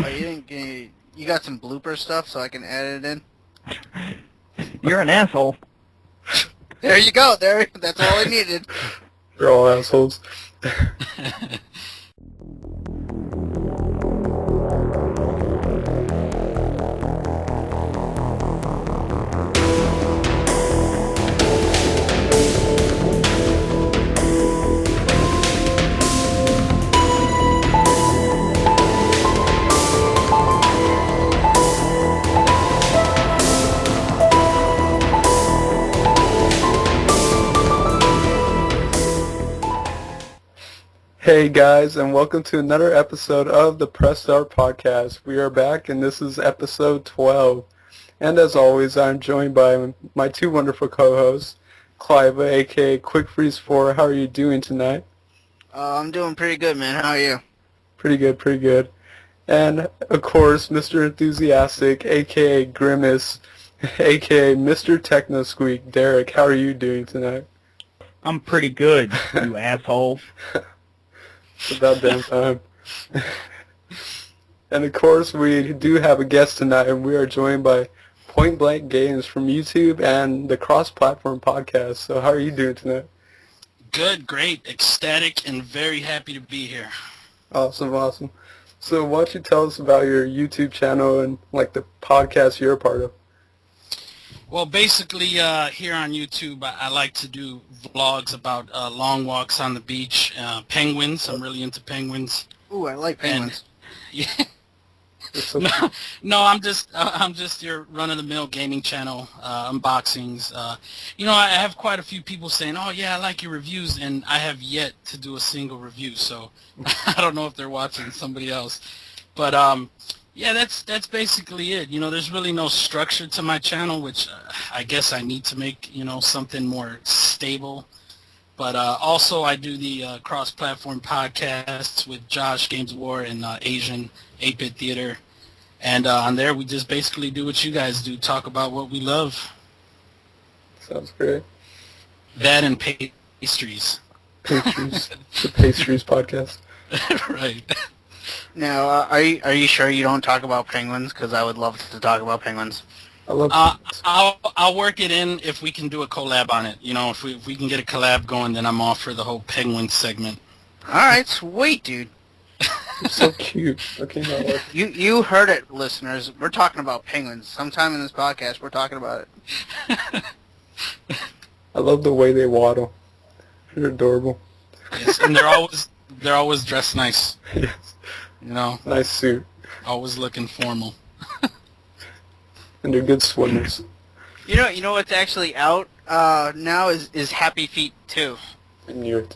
Oh, you didn't get, you got some blooper stuff so I can edit it in? You're an asshole. There you go. That's all I needed. You're all assholes. Hey guys, and welcome to another episode of the Press Start Podcast. We are back, and this is episode 12. And as always, I'm joined by my two wonderful co-hosts, Clive, aka Quick Freeze 4. How are you doing tonight? I'm doing pretty good, man. How are you? Pretty good, pretty good. And of course, Mr. Enthusiastic, aka Grimace, aka MrTechnoSqueek. Derek, how are you doing tonight? I'm pretty good, you asshole. It's about damn time. And of course, we do have a guest tonight, and we are joined by Pointblankgamez from YouTube and the cross-platform podcast. So how are you doing tonight? Good, great, ecstatic, and very happy to be here. Awesome, awesome. So why don't you tell us about your YouTube channel and like the podcast you're a part of? Well, basically, here on YouTube, I like to do vlogs about long walks on the beach, penguins. I'm really into penguins. Ooh, I like penguins. And, yeah. No, I'm just your run-of-the-mill gaming channel, unboxings. I have quite a few people saying, "Oh yeah, I like your reviews," and I have yet to do a single review. So I don't know if they're watching somebody else, but yeah, that's basically it. There's really no structure to my channel, which I guess I need to make something more stable. But also I do the cross-platform podcasts with Josh, Games of War, and Asian 8-Bit Theater. And on there, we just basically do what you guys do, talk about what we love. Sounds great. That and pastries. Pastries. The Pastries podcast. Right. Now, are you sure you don't talk about penguins? Because I would love to talk about penguins. I love I'll work it in if we can do a collab on it. If we can get a collab going, then I'm off for the whole penguin segment. All right, sweet, dude. You're so cute. Okay, now what? You heard it, listeners. We're talking about penguins. Sometime in this podcast, we're talking about it. I love the way they waddle. They're adorable. Yes, and they're always dressed nice. Yes. Nice suit. Always looking formal. And they're good swimmers. You know what's actually out now is Happy Feet 2. I knew it.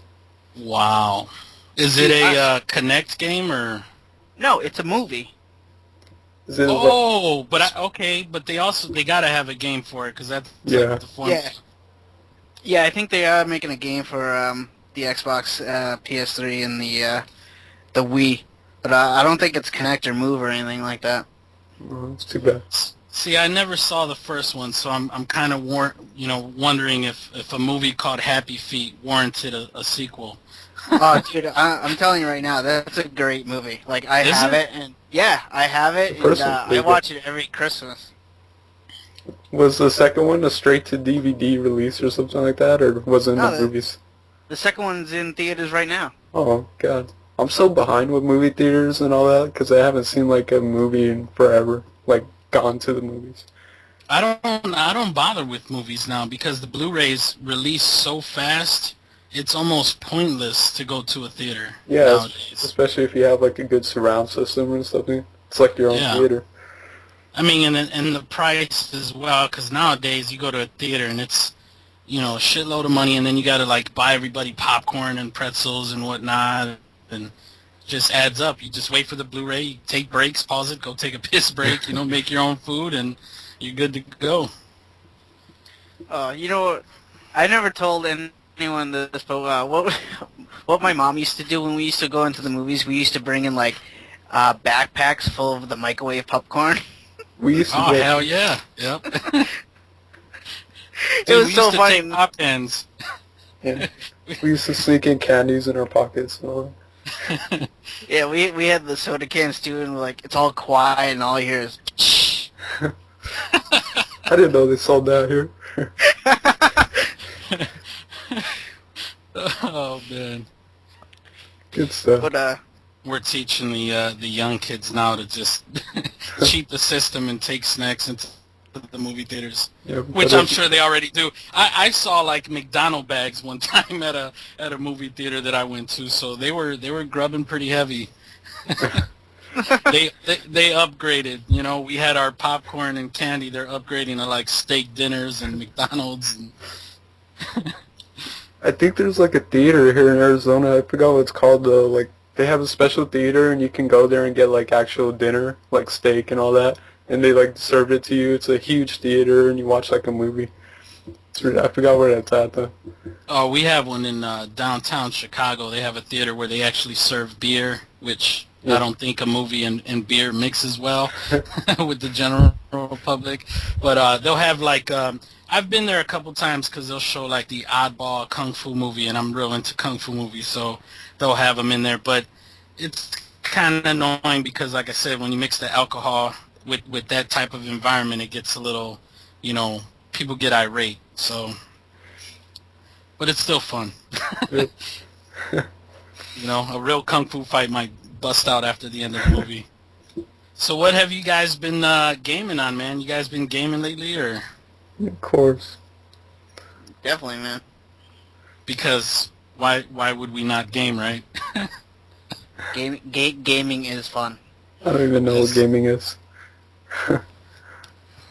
Wow. Is it a Connect game or? No, it's a movie. Is it but they gotta have a game for it because that's Yeah. like the form. Yeah, I think they are making a game for the Xbox, PS3, and the Wii. But I don't think it's Connect or Move or anything like that. Oh, it's too bad. See, I never saw the first one, so I'm kind of wondering if a movie called Happy Feet warranted a sequel. Oh, dude, I'm telling you right now, that's a great movie. Like, I have it, and yeah, I have it, and I watch it every Christmas. Was the second one a straight-to-DVD release or something like that, or was it in the movies? The second one's in theaters right now. Oh, God. I'm so behind with movie theaters and all that, because I haven't seen, like, a movie in forever. Like, gone to the movies. I don't bother with movies now because the Blu-rays release so fast. It's almost pointless to go to a theater nowadays. Especially if you have like a good surround system or something. It's like your own theater. I mean, and the price as well, because nowadays you go to a theater and it's a shitload of money, and then you got to like buy everybody popcorn and pretzels and whatnot, and it just adds up. You just wait for the Blu-ray, you take breaks, pause it, go take a piss break, make your own food, and you're good to go. I never told anyone this, but what my mom used to do when we used to go into the movies, we used to bring in like backpacks full of the microwave popcorn. We used to hell yeah. Yep. It was so funny. Take pop ends. Yeah. We used to sneak in candies in our pockets and all Yeah, we had the soda cans too, and like it's all quiet, and all you hear is. I didn't know they sold that here. Oh man. Good stuff. But We're teaching the young kids now to just cheat the system and take snacks into the movie theaters, Yeah, which I'm sure they already do. I saw like McDonald bags one time at a movie theater that I went to, so they were grubbing pretty heavy. They upgraded. You know, we had our popcorn and candy. They're upgrading to like steak dinners and McDonald's. And I think there's like a theater here in Arizona. I forgot what it's called though. Like they have a special theater, and you can go there and get like actual dinner, like steak and all that, and they like serve it to you. It's a huge theater, and you watch like a movie. I forgot where that's at though. oh, we have one in downtown Chicago. They have a theater where they actually serve beer, which I don't think a movie and beer mixes well with the general public. But they'll have like I've been there a couple times because they'll show like the oddball kung fu movie, and I'm real into kung fu movies, so they'll have them in there. But it's kind of annoying because, like I said, when you mix the alcohol with that type of environment, it gets a little, people get irate. So, but it's still fun. A real kung fu fight might bust out after the end of the movie. So what have you guys been gaming on, man? You guys been gaming lately, or? Of course. definitely, man. Because why would we not game, right? Gaming is fun. I don't even know what gaming is.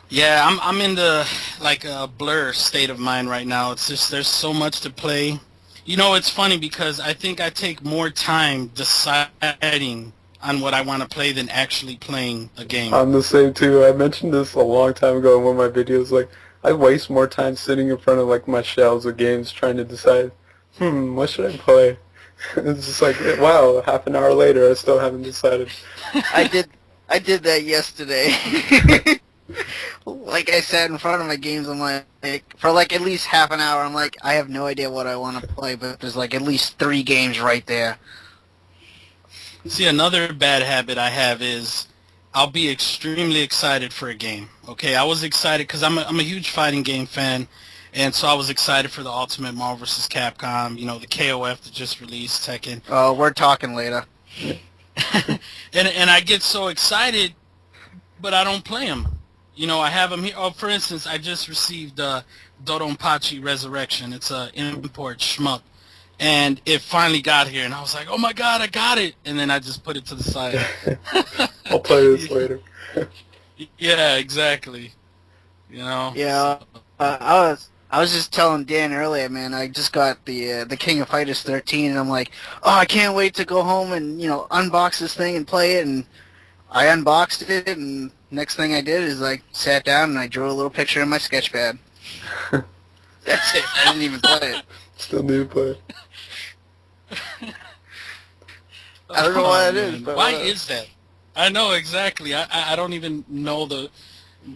Yeah, I'm in the like a blur state of mind right now. It's just there's so much to play. It's funny because I think I take more time deciding on what I want to play than actually playing a game. I'm the same too. I mentioned this a long time ago in one of my videos. Like, I waste more time sitting in front of like my shelves of games trying to decide, what should I play? It's just like, wow, half an hour later, I still haven't decided. I did that yesterday. Like I sat in front of my games, I'm like for like at least half an hour. I'm like, I have no idea what I want to play, but there's like at least 3 games right there. See, another bad habit I have is I'll be extremely excited for a game. Okay, I was excited because I'm a huge fighting game fan, and so I was excited for the Ultimate Marvel Vs. Capcom, the KOF that just released, Tekken. Oh, we're talking later. and I get so excited, but I don't play them. I have them here. Oh, for instance, I just received Dodonpachi Resurrection. It's a import shmup. And it finally got here, and I was like, oh my god, I got it! And then I just put it to the side. I'll play this later. Yeah, exactly. Yeah, I was just telling Dan earlier, man. I just got the King of Fighters 13, and I'm like, oh, I can't wait to go home and unbox this thing and play it. And I unboxed it, and next thing I did is I sat down and I drew a little picture in my sketch pad. That's it. I didn't even play it. Still need to play. I don't know why it is, but why is that? I know exactly. I don't even know the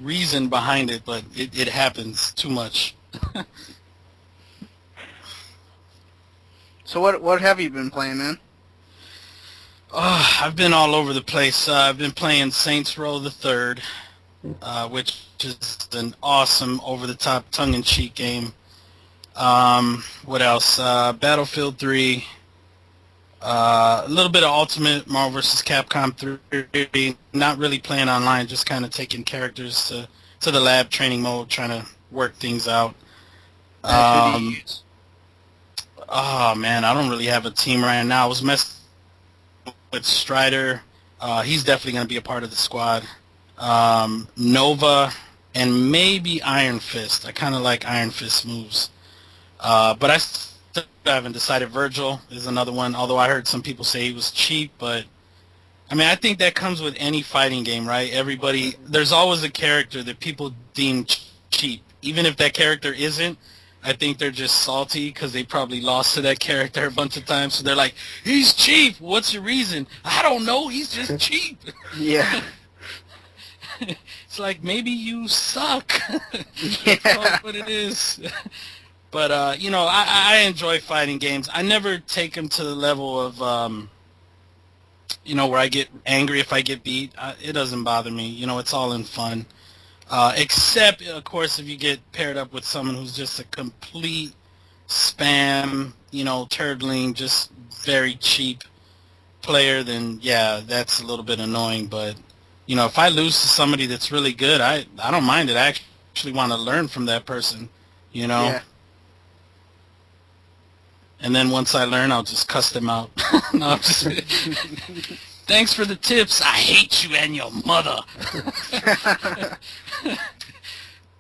reason behind it, but it happens too much. So what have you been playing, man? Oh, I've been all over the place. I've been playing Saints Row the Third, which is an awesome, over-the-top, tongue-in-cheek game. What else? Battlefield 3. A little bit of Ultimate Marvel vs. Capcom 3. Not really playing online, just kind of taking characters to the lab training mode, trying to work things out. Oh man, I don't really have a team right now. I was messing with Strider. He's definitely going to be a part of the squad. Nova and maybe Iron Fist. I kind of like Iron Fist moves. But I still haven't decided. Virgil is another one, although I heard some people say he was cheap, but I think that comes with any fighting game, right? There's always a character that people deem cheap. Even if that character isn't, I think they're just salty because they probably lost to that character a bunch of times, so they're like, he's cheap! What's your reason? I don't know, he's just cheap! Yeah. It's like, maybe you suck! Yeah. That's what it is. But, I enjoy fighting games. I never take them to the level of where I get angry if I get beat. It doesn't bother me. It's all in fun. Except, of course, if you get paired up with someone who's just a complete spam, turdling, just very cheap player, then yeah, that's a little bit annoying. But if I lose to somebody that's really good, I don't mind it. I actually want to learn from that person, Yeah. And then once I learn, I'll just cuss them out. No, I'm just thanks for the tips. I hate you and your mother.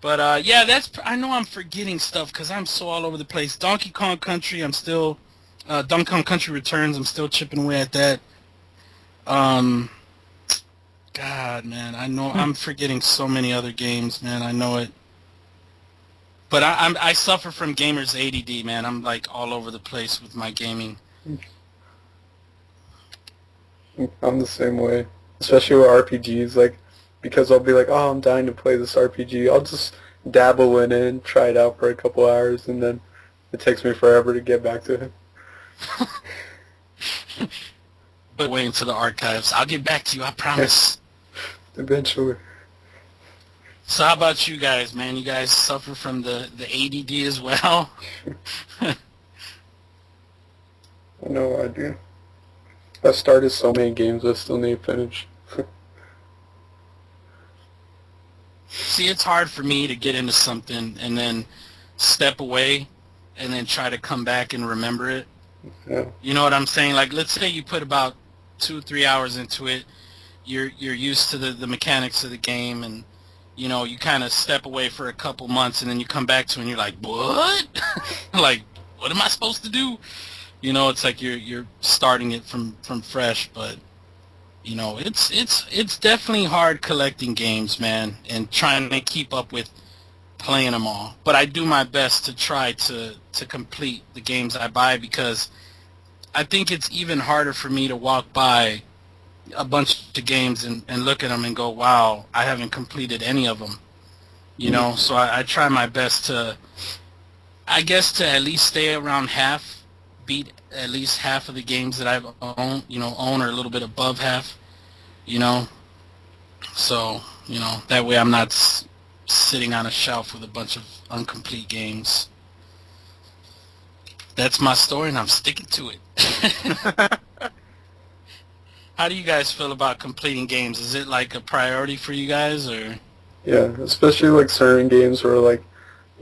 But yeah, I know I'm forgetting stuff because I'm so all over the place. Donkey Kong Country, I'm still Donkey Kong Country Returns. I'm still chipping away at that. God, man, I know I'm forgetting so many other games, man. I know it. But I suffer from gamer's ADD, man. I'm like all over the place with my gaming. I'm the same way, especially with RPGs. Like, because I'll be like, oh, I'm dying to play this RPG. I'll just dabble in it and try it out for a couple hours, and then it takes me forever to get back to it. But way into the archives. I'll get back to you, I promise. Eventually. So how about you guys, man? You guys suffer from the ADD as well? I know I do. I started so many games I still need to finish. See, it's hard for me to get into something and then step away and then try to come back and remember it. Yeah. You know what I'm saying? Like, let's say you put about 2-3 hours into it. You're used to the mechanics of the game, and you kind of step away for a couple months, and then you come back to it and you're like, what? Like, what am I supposed to do? It's like you're starting it from fresh. But it's definitely hard collecting games, man, and trying to keep up with playing them all. But I do my best to try to complete the games I buy, because I think it's even harder for me to walk by a bunch of games and look at them and go, wow, I haven't completed any of them. So I try my best to, I guess, to at least stay around half, beat at least half of the games that I've owned, own, or a little bit above half, So, that way I'm not sitting on a shelf with a bunch of incomplete games. That's my story, and I'm sticking to it. How do you guys feel about completing games? Is it like a priority for you guys, or? Yeah, especially like certain games where like,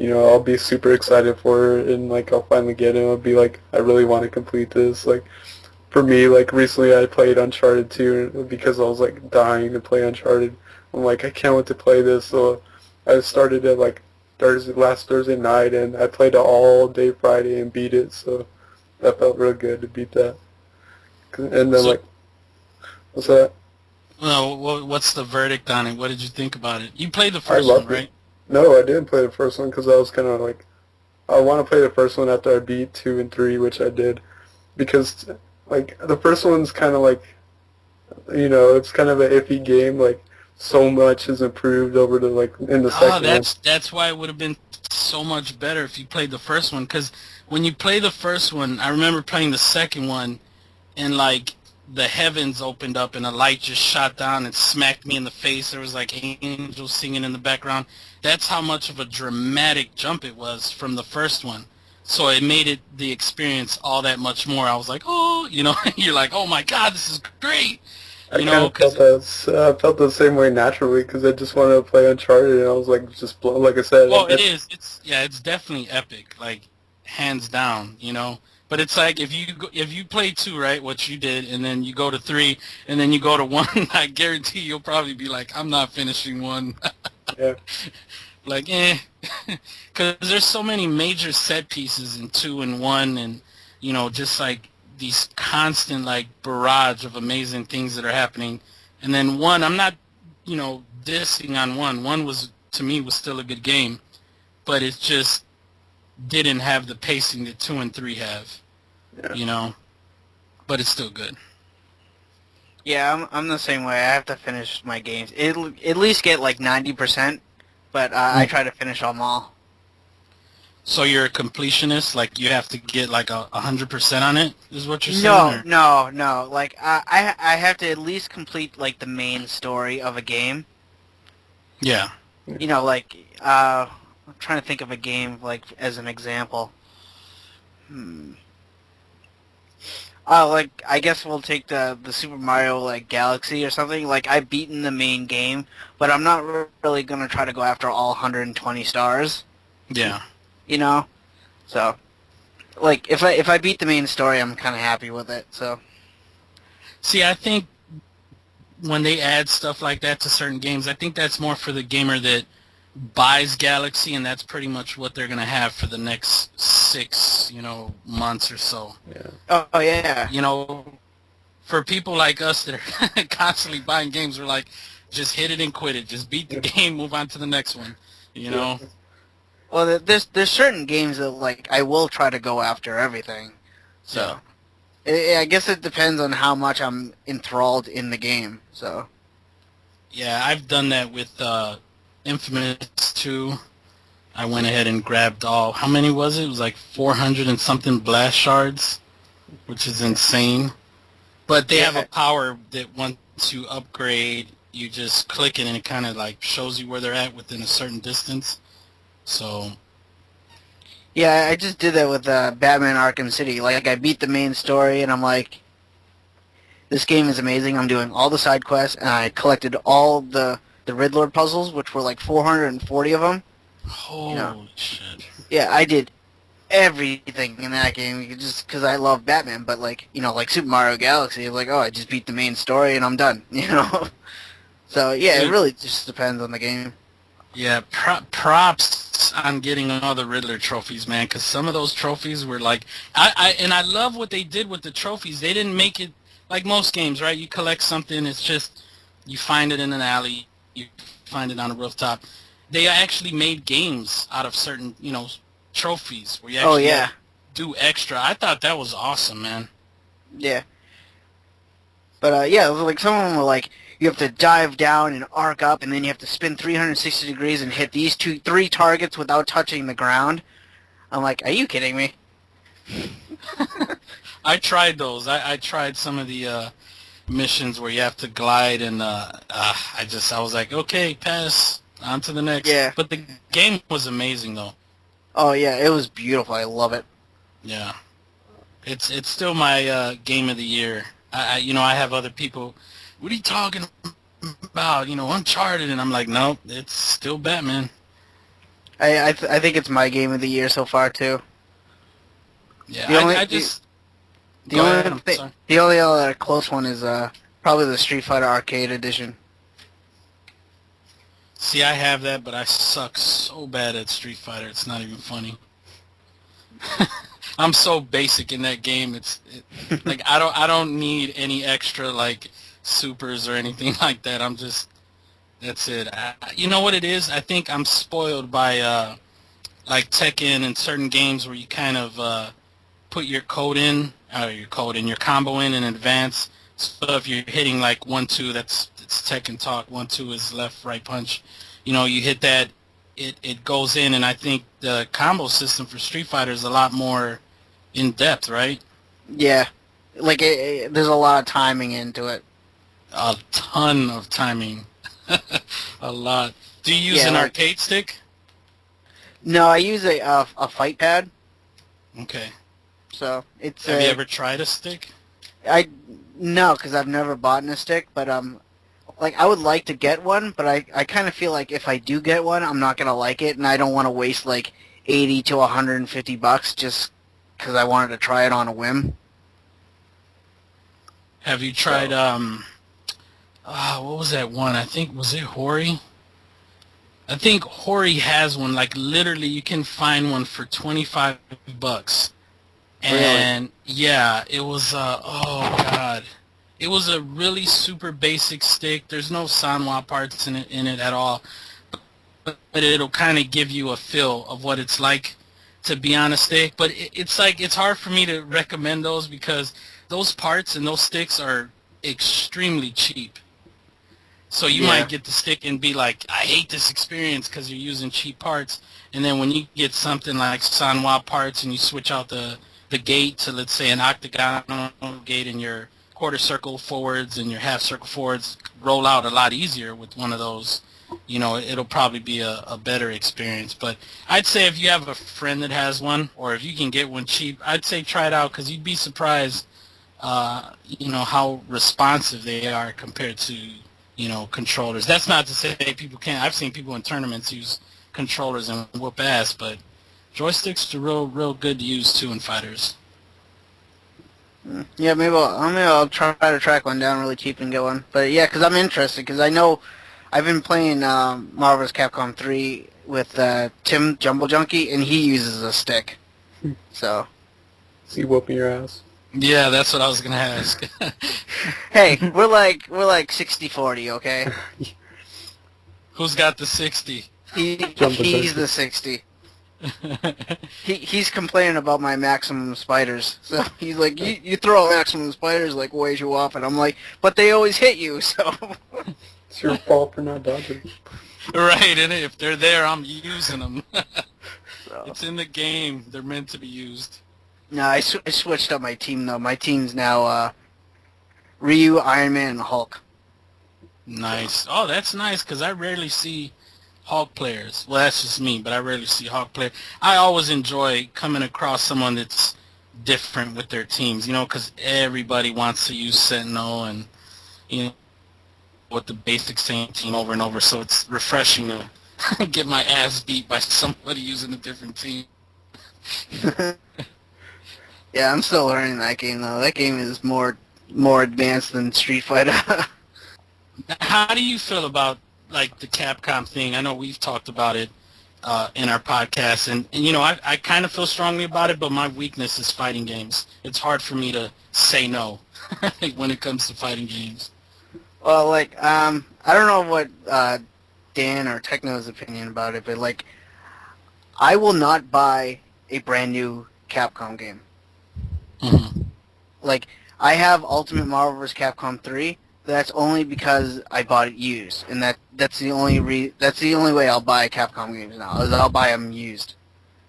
I'll be super excited for it and like I'll finally get it. I'll be like, I really want to complete this. Like, for me, like recently I played Uncharted 2 because I was like dying to play Uncharted. I'm like, I can't wait to play this. So I started it like last Thursday night, and I played it all day Friday and beat it. So that felt real good to beat that. And then what's that? Well, what's the verdict on it? What did you think about it? You played the I first one, loved it. right? No, I didn't play the first one because I was kind of like, I want to play the first one after I beat 2 and 3, which I did. Because, like, the first one's kind of like, it's kind of an iffy game. Like, so much is improved over the, like, in the second one. That's why it would have been so much better if you played the first one. Because when you play the first one, I remember playing the second one, and, like, the heavens opened up and a light just shot down and smacked me in the face. There was like angels singing in the background. That's how much of a dramatic jump it was from the first one. So it made the experience all that much more. I was like, oh, you're like, oh my God, this is great. I kind of felt the same way naturally because I just wanted to play Uncharted, and I was like, just blown, like I said. Well, it is. It's definitely epic, like hands down. But it's like if you play 2, right, what you did, and then you go to 3, and then you go to 1, I guarantee you'll probably be like, I'm not finishing 1. Yeah. Like, because there's so many major set pieces in 2 and 1, and just like these constant like barrage of amazing things that are happening. And then 1, I'm not dissing on 1. 1 was, to me, was still a good game, but it just didn't have the pacing that 2 and 3 have. Yeah. But it's still good. Yeah, I'm the same way. I have to finish my games. At least get like 90%, but I try to finish them all. So you're a completionist, like you have to get like 100% on it, is what you're saying? No, or? no. Like I have to at least complete like the main story of a game. Yeah. You know, like I'm trying to think of a game like as an example. Like I guess we'll take the Super Mario like Galaxy or something. Like I've beaten the main game, but I'm not really gonna try to go after all 120 stars. Yeah. You know, so like if I beat the main story, I'm kind of happy with it. So. See, I think when they add stuff like that to certain games, I think that's more for the gamer that buys Galaxy, and that's pretty much what they're gonna have for the next 6, months or so. Yeah. Oh yeah. For people like us that are constantly buying games, we're like, just hit it and quit it. Just beat the game, move on to the next one. Well, there's certain games that like I will try to go after everything. So, I guess it depends on how much I'm enthralled in the game. So. Yeah, I've done that with Infamous 2. I went ahead and grabbed how many was it? It was like 400 and something blast shards, which is insane. But they have a power that once you upgrade, you just click it and it kind of like shows you where they're at within a certain distance. So. Yeah, I just did that with Batman Arkham City. Like, I beat the main story, and I'm like, this game is amazing. I'm doing all the side quests, and I collected all the Riddler puzzles, which were like 440 of them. Holy shit. Yeah, I did everything in that game just because I love Batman. But like, like Super Mario Galaxy, like, I just beat the main story and I'm done. So yeah, it really just depends on the game. Yeah, props on getting all the Riddler trophies, man, because some of those trophies were like, I love what they did with the trophies. They didn't make it like most games, right? You collect something, it's just, you find it in an alley, you find it on a rooftop. They actually made games out of certain, trophies where you actually do extra. I thought that was awesome, man. Yeah. But yeah, like some of them were like, you have to dive down and arc up, and then you have to spin 360 degrees and hit these 3 targets without touching the ground. I'm like, are you kidding me? I tried those. I tried some of the missions where you have to glide, and I was like, okay, pass, on to the next. Yeah. But the game was amazing, though. Oh yeah, it was beautiful. I love it. Yeah. It's still my game of the year. I have other people, what are you talking about? Uncharted, and I'm like, nope, it's still Batman. I think it's my game of the year so far too. Yeah, the only other close one is probably the Street Fighter Arcade Edition. See, I have that, but I suck so bad at Street Fighter. It's not even funny. I'm so basic in that game. Like I don't need any extra like supers or anything like that. That's it. You know what it is? I think I'm spoiled by like Tekken and certain games where you kind of put your combo in advance. So if you're hitting like 1-2, it's Tekken talk. 1-2 is left, right punch. You hit that, it goes in, and I think the combo system for Street Fighter is a lot more in depth, right? Yeah, like there's a lot of timing into it. A ton of timing. A lot. Do you use an arcade stick? No, I use a fight pad. Okay. So it's. Have you ever tried a stick? No, because I've never bought a stick, but like I would like to get one, but I kind of feel like if I do get one, I'm not gonna like it, and I don't want to waste like $80 to $150 just because I wanted to try it on a whim. Have you tried what was that one? I think, was it Hori? I think Hori has one. Like literally, you can find one for $25. And yeah, it was oh god, it was a really super basic stick. There's no Sanwa parts in it at all, but it'll kind of give you a feel of what it's like to be on a stick. But it's hard for me to recommend those because those parts and those sticks are extremely cheap. So you might get the stick and be like, I hate this experience because you're using cheap parts. And then when you get something like Sanwa parts and you switch out the gate to, let's say, an octagonal gate, and your quarter circle forwards and your half circle forwards roll out a lot easier with one of those, it'll probably be a better experience. But I'd say if you have a friend that has one, or if you can get one cheap, I'd say try it out, because you'd be surprised, how responsive they are compared to, controllers. That's not to say people can't. I've seen people in tournaments use controllers and whoop ass, but joysticks are real good to use too in fighters. Yeah, maybe I'll try to track one down really cheap and get one. But yeah, because I'm interested, because I know I've been playing Marvel vs. Capcom 3 with Tim Jumble Junkie, and he uses a stick. So. Is he whooping your ass? Yeah, that's what I was gonna ask. Hey, we're like 60-40, okay? Who's got the 60? He's the 60. He's complaining about my maximum spiders. So he's like, you throw maximum spiders like way too often. I'm like, but they always hit you, so. It's your fault for not dodging. Right, and if they're there, I'm using them. So. It's in the game. They're meant to be used. No, I switched up my team, though. My team's now Ryu, Iron Man, and Hulk. Nice. Oh, that's nice, because I rarely see Hulk players. Well, that's just me, but I rarely see Hulk players. I always enjoy coming across someone that's different with their teams, because everybody wants to use Sentinel and, with the basic same team over and over, so it's refreshing to get my ass beat by somebody using a different team. Yeah, I'm still learning that game, though. That game is more advanced than Street Fighter. How do you feel about, like, the Capcom thing? I know we've talked about it in our podcast, and I kind of feel strongly about it, but my weakness is fighting games. It's hard for me to say no when it comes to fighting games. Well, like, I don't know what Dan or Techno's opinion about it, but, like, I will not buy a brand new Capcom game. Mm-hmm. Like, I have Ultimate Marvel vs. Capcom 3. That's only because I bought it used, and that's the only way I'll buy Capcom games now. Is I'll buy them used,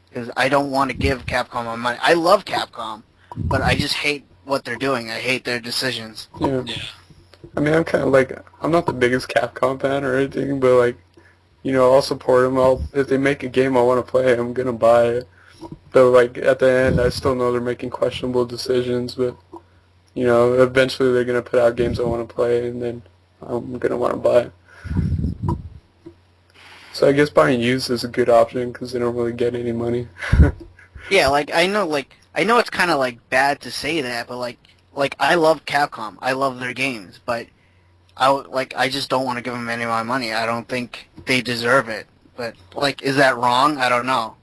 because I don't want to give Capcom my money. I love Capcom, but I just hate what they're doing. I hate their decisions. Yeah. I mean, I'm kind of like, I'm not the biggest Capcom fan or anything, but like, I'll support them. If they make a game I want to play, I'm gonna buy it. Though, like, at the end, I still know they're making questionable decisions, but, eventually they're going to put out games I want to play, and then I'm going to want to buy it. So I guess buying used is a good option, because they don't really get any money. Yeah, I know it's kind of, like, bad to say that, but, like, I love Capcom. I love their games, but, I just don't want to give them any of my money. I don't think they deserve it. But, like, is that wrong? I don't know.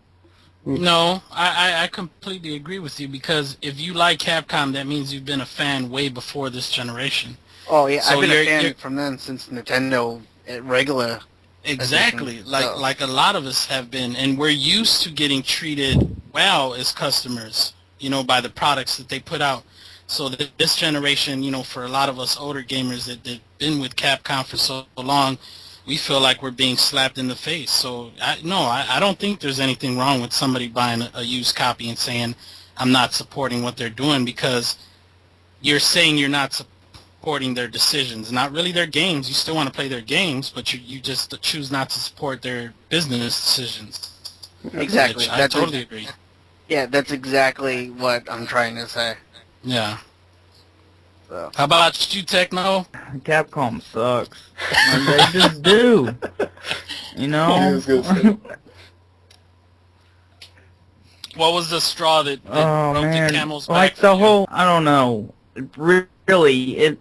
No, I completely agree with you, because if you like Capcom, that means you've been a fan way before this generation. Oh yeah, so I've been a fan from then, since Nintendo regular. Exactly, edition, like a lot of us have been, and we're used to getting treated well as customers, by the products that they put out. So this generation, for a lot of us older gamers that've been with Capcom for so long, we feel like we're being slapped in the face. So, I don't think there's anything wrong with somebody buying a used copy and saying, I'm not supporting what they're doing, because you're saying you're not supporting their decisions, not really their games. You still want to play their games, but you just choose not to support their business decisions. Exactly. I totally agree. Yeah, that's exactly what I'm trying to say. Yeah. So. How about you, Techno? Capcom sucks. They just do. What was the straw that broke the camel's back? Like the whole, I don't know. Really,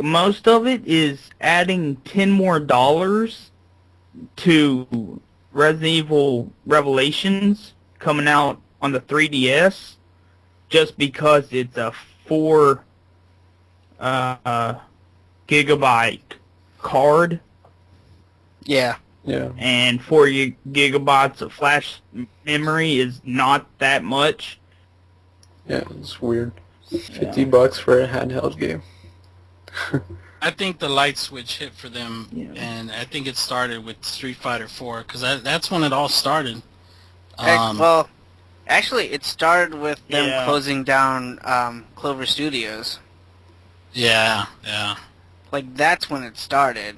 most of it is adding $10 more to Resident Evil Revelations coming out on the 3DS, just because it's a 4 gigabyte card. Yeah. Yeah. And 4 gigabytes of flash memory is not that much. Yeah, it's weird. $50 for a handheld game. I think the light switch hit for them, Yeah. and I think it started with Street Fighter 4, because that's when it all started. Well, actually, it started with them Yeah. closing down Clover Studios. Yeah. Like, that's when it started.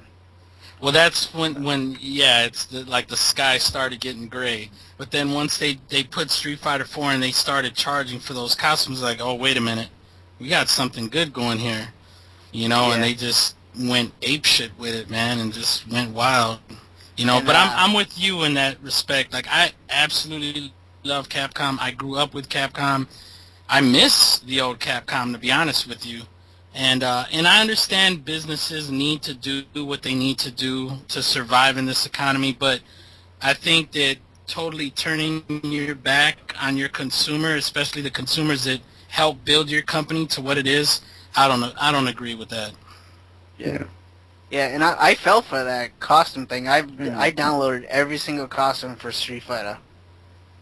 Well, that's when it's like the sky started getting gray. But then once they put Street Fighter 4 and they started charging for those costumes, like, oh, wait a minute, we got something good going here. And they just went apeshit with it, man, and just went wild. But I'm with you in that respect. Like, I absolutely love Capcom. I grew up with Capcom. I miss the old Capcom, to be honest with you. And I understand businesses need to do what they need to do to survive in this economy, but I think that totally turning your back on your consumer, especially the consumers that help build your company to what it is, I don't agree with that. Yeah. Yeah, and I fell for that costume thing. I downloaded every single costume for Street Fighter.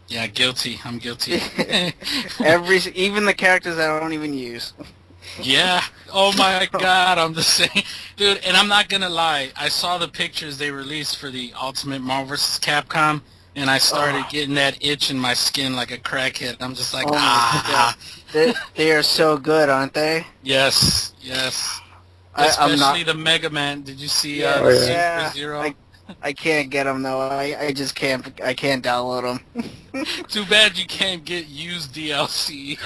Yeah, guilty. I'm guilty. Even the characters that I don't even use. Yeah. Oh my God, I'm the same. Dude, and I'm not gonna lie, I saw the pictures they released for the Ultimate Marvel Vs. Capcom, and I started getting that itch in my skin like a crackhead. I'm just like, They are so good, aren't they? Yes. Especially the Mega Man. Did you see the Super Zero? I can't get them though. I just can't. I can't download them. Too bad you can't get used DLC.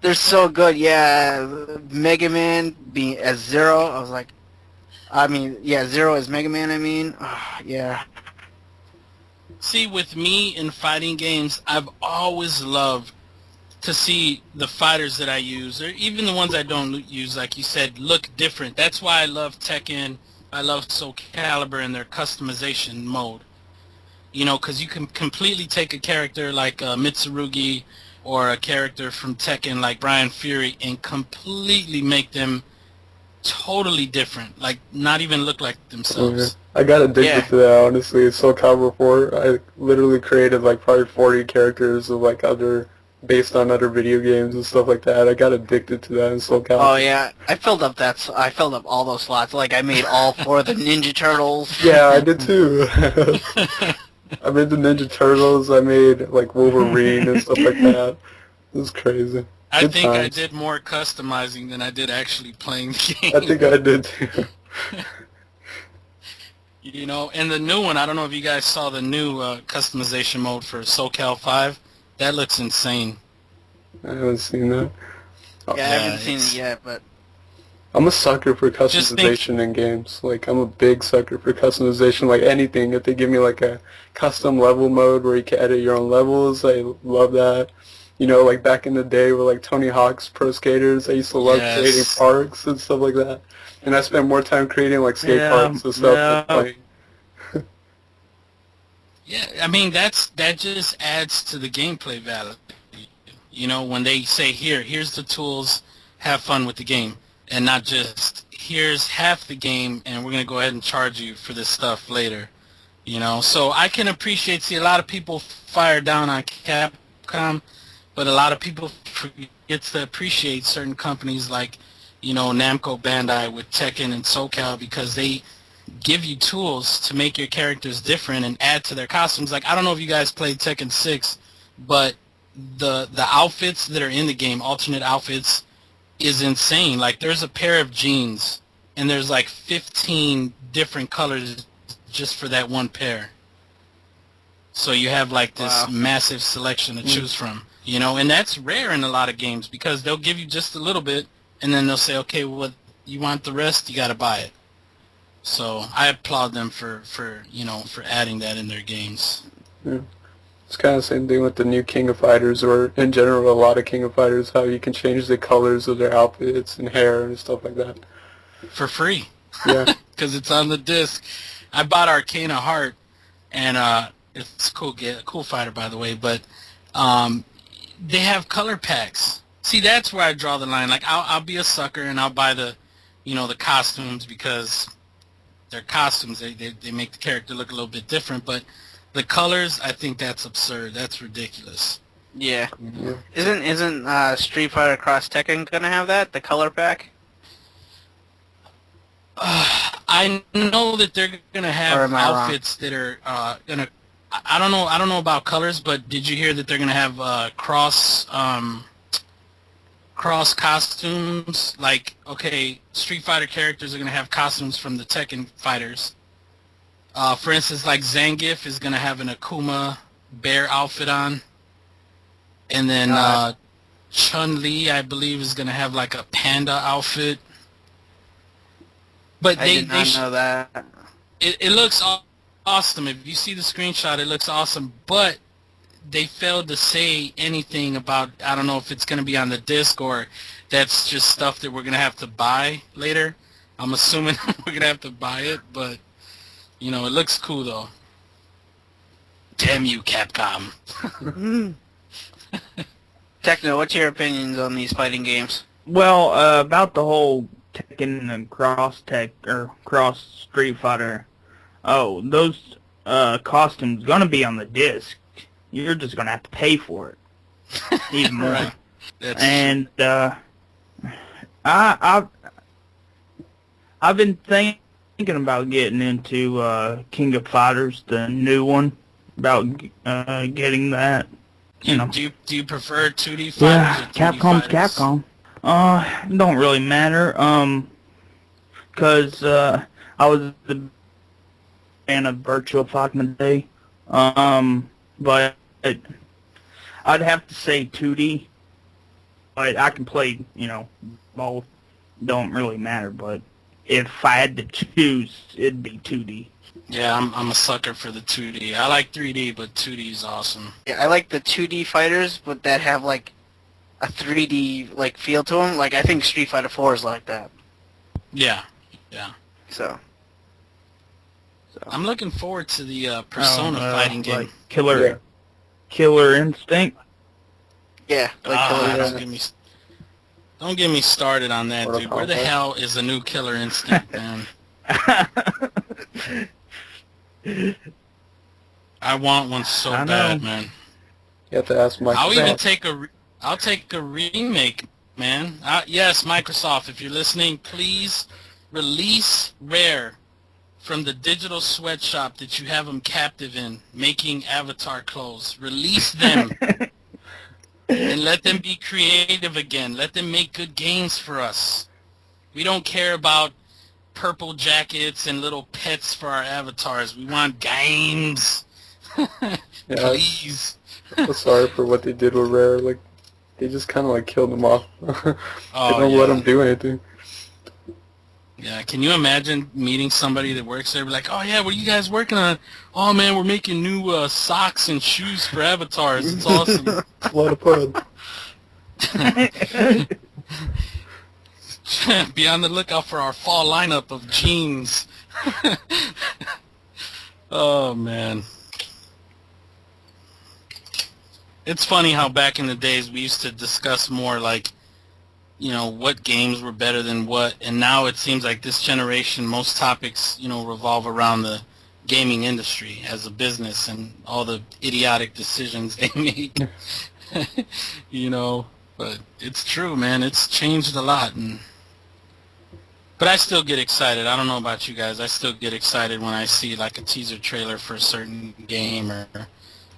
They're so good. Yeah, Mega Man being as Zero. I was like, Zero as Mega Man. Yeah. See, with me in fighting games, I've always loved to see the fighters that I use, or even the ones I don't use, like you said, look different. That's why I love Tekken. I love Soul Calibur and their customization mode. Because you can completely take a character like Mitsurugi or a character from Tekken like Brian Fury and completely make them totally different, like not even look like themselves. I got addicted to that, honestly. Soul Calibur 4, I literally created like probably 40 characters of like based on other video games and stuff like that. I got addicted to that in Soul Calibur. Oh yeah, I filled up all those slots. Like I made all 4 of the Ninja Turtles. Yeah, I did too. I made the Ninja Turtles. I made like Wolverine and stuff like that. It was crazy. I think I did more customizing than I did actually playing the game. I think I did too. And the new one, I don't know if you guys saw the new customization mode for SoCal 5. That looks insane. I haven't seen that. Yeah, I haven't seen it yet, but... I'm a sucker for customization in games. Like, I'm a big sucker for customization. Like, anything. If they give me, like, a custom level mode where you can edit your own levels, I love that. Like, back in the day with, like, Tony Hawk's Pro Skaters, I used to love creating parks and stuff like that. And I spent more time creating, like, skate parks and stuff than playing. Yeah, that just adds to the gameplay value. When they say, here's the tools, have fun with the game. And not just, here's half the game, and we're going to go ahead and charge you for this stuff later. So I can appreciate, a lot of people fire down on Capcom, but a lot of people forget to appreciate certain companies like, Namco Bandai with Tekken and SoCal, because they give you tools to make your characters different and add to their costumes. Like, I don't know if you guys played Tekken 6, but the outfits that are in the game, alternate outfits, is insane. Like, there's a pair of jeans, and there's like 15 different colors just for that one pair. So you have like this massive selection to choose from, and that's rare in a lot of games because they'll give you just a little bit, and then they'll say, okay, well, you want the rest, you got to buy it. So I applaud them for adding that in their games. Yeah. It's kind of the same thing with the new King of Fighters, or in general a lot of King of Fighters, how you can change the colors of their outfits and hair and stuff like that. For free. Yeah. Because it's on the disc. I bought Arcana Heart, and it's a cool fighter, by the way, but they have color packs. See, that's where I draw the line. Like, I'll be a sucker, and I'll buy the costumes because they're costumes. They make the character look a little bit different, but the colors, I think that's absurd. That's ridiculous. Yeah. Isn't Street Fighter Cross Tekken gonna have that, the color pack? I know that they're gonna Or have am I wrong? outfits that are gonna. I don't know. I don't know about colors, but did you hear that they're gonna have cross costumes? Like, okay, Street Fighter characters are gonna have costumes from the Tekken fighters. For instance, like Zangief is gonna have an Akuma bear outfit on, and then Chun-Li, I believe, is gonna have like a panda outfit. But I did not know that. It looks awesome. If you see the screenshot, it looks awesome. But they failed to say anything about, I don't know if it's going to be on the disc or that's just stuff that we're going to have to buy later. I'm assuming we're going to have to buy it, but, you know, it looks cool, though. Damn you, Capcom. Techno, what's your opinions on these fighting games? Well, about the whole Tekken and cross Street Fighter. Oh, those costumes gonna be on the disc. You're just gonna have to pay for it, even more. Right. And I've been thinking about getting into King of Fighters, the new one. About getting that. You know. Do you prefer 2D fighters? Yeah, or 3D Capcom's fighters? Capcom. It don't really matter. Cause I was a fan of Virtua Fighter Day. But I'd have to say 2D. But I can play, you know, both. Don't really matter. But if I had to choose, it'd be 2D. Yeah, I'm a sucker for the 2D. I like 3D, but 2D is awesome. Yeah, I like the 2D fighters, but that have like a 3D like feel to them. Like I think Street Fighter 4 is like that. Yeah. So. I'm looking forward to the Persona fighting game. Like Killer Instinct. Yeah, like Killer Don't get me started on that, Mortal dude. Where the Kombat. hell is a new Killer Instinct, man? I want one so I know. bad, man. You have to ask Microsoft. I'll take a remake, man. Yes, Microsoft, if you're listening, please release Rare from the digital sweatshop that you have them captive in, making Avatar clothes. Release them and let them be creative again. Let them make good games for us. We don't care about purple jackets and little pets for our avatars. We want games. Please. I'm sorry for what they did with Rare. Like, they just kind of like killed them off. They don't let them do anything. Yeah, can you imagine meeting somebody that works there, be like, oh yeah, what are you guys working on? Oh man, we're making new socks and shoes for avatars. It's awesome. A lot of fun. Be on the lookout for our fall lineup of jeans. Oh man. It's funny how back in the days we used to discuss more like, you know, what games were better than what, and now it seems like this generation, most topics, you know, revolve around the gaming industry as a business and all the idiotic decisions they make. You know, but it's true, man. It's changed a lot, but I still get excited. I don't know about you guys. I still get excited when I see like a teaser trailer for a certain game, or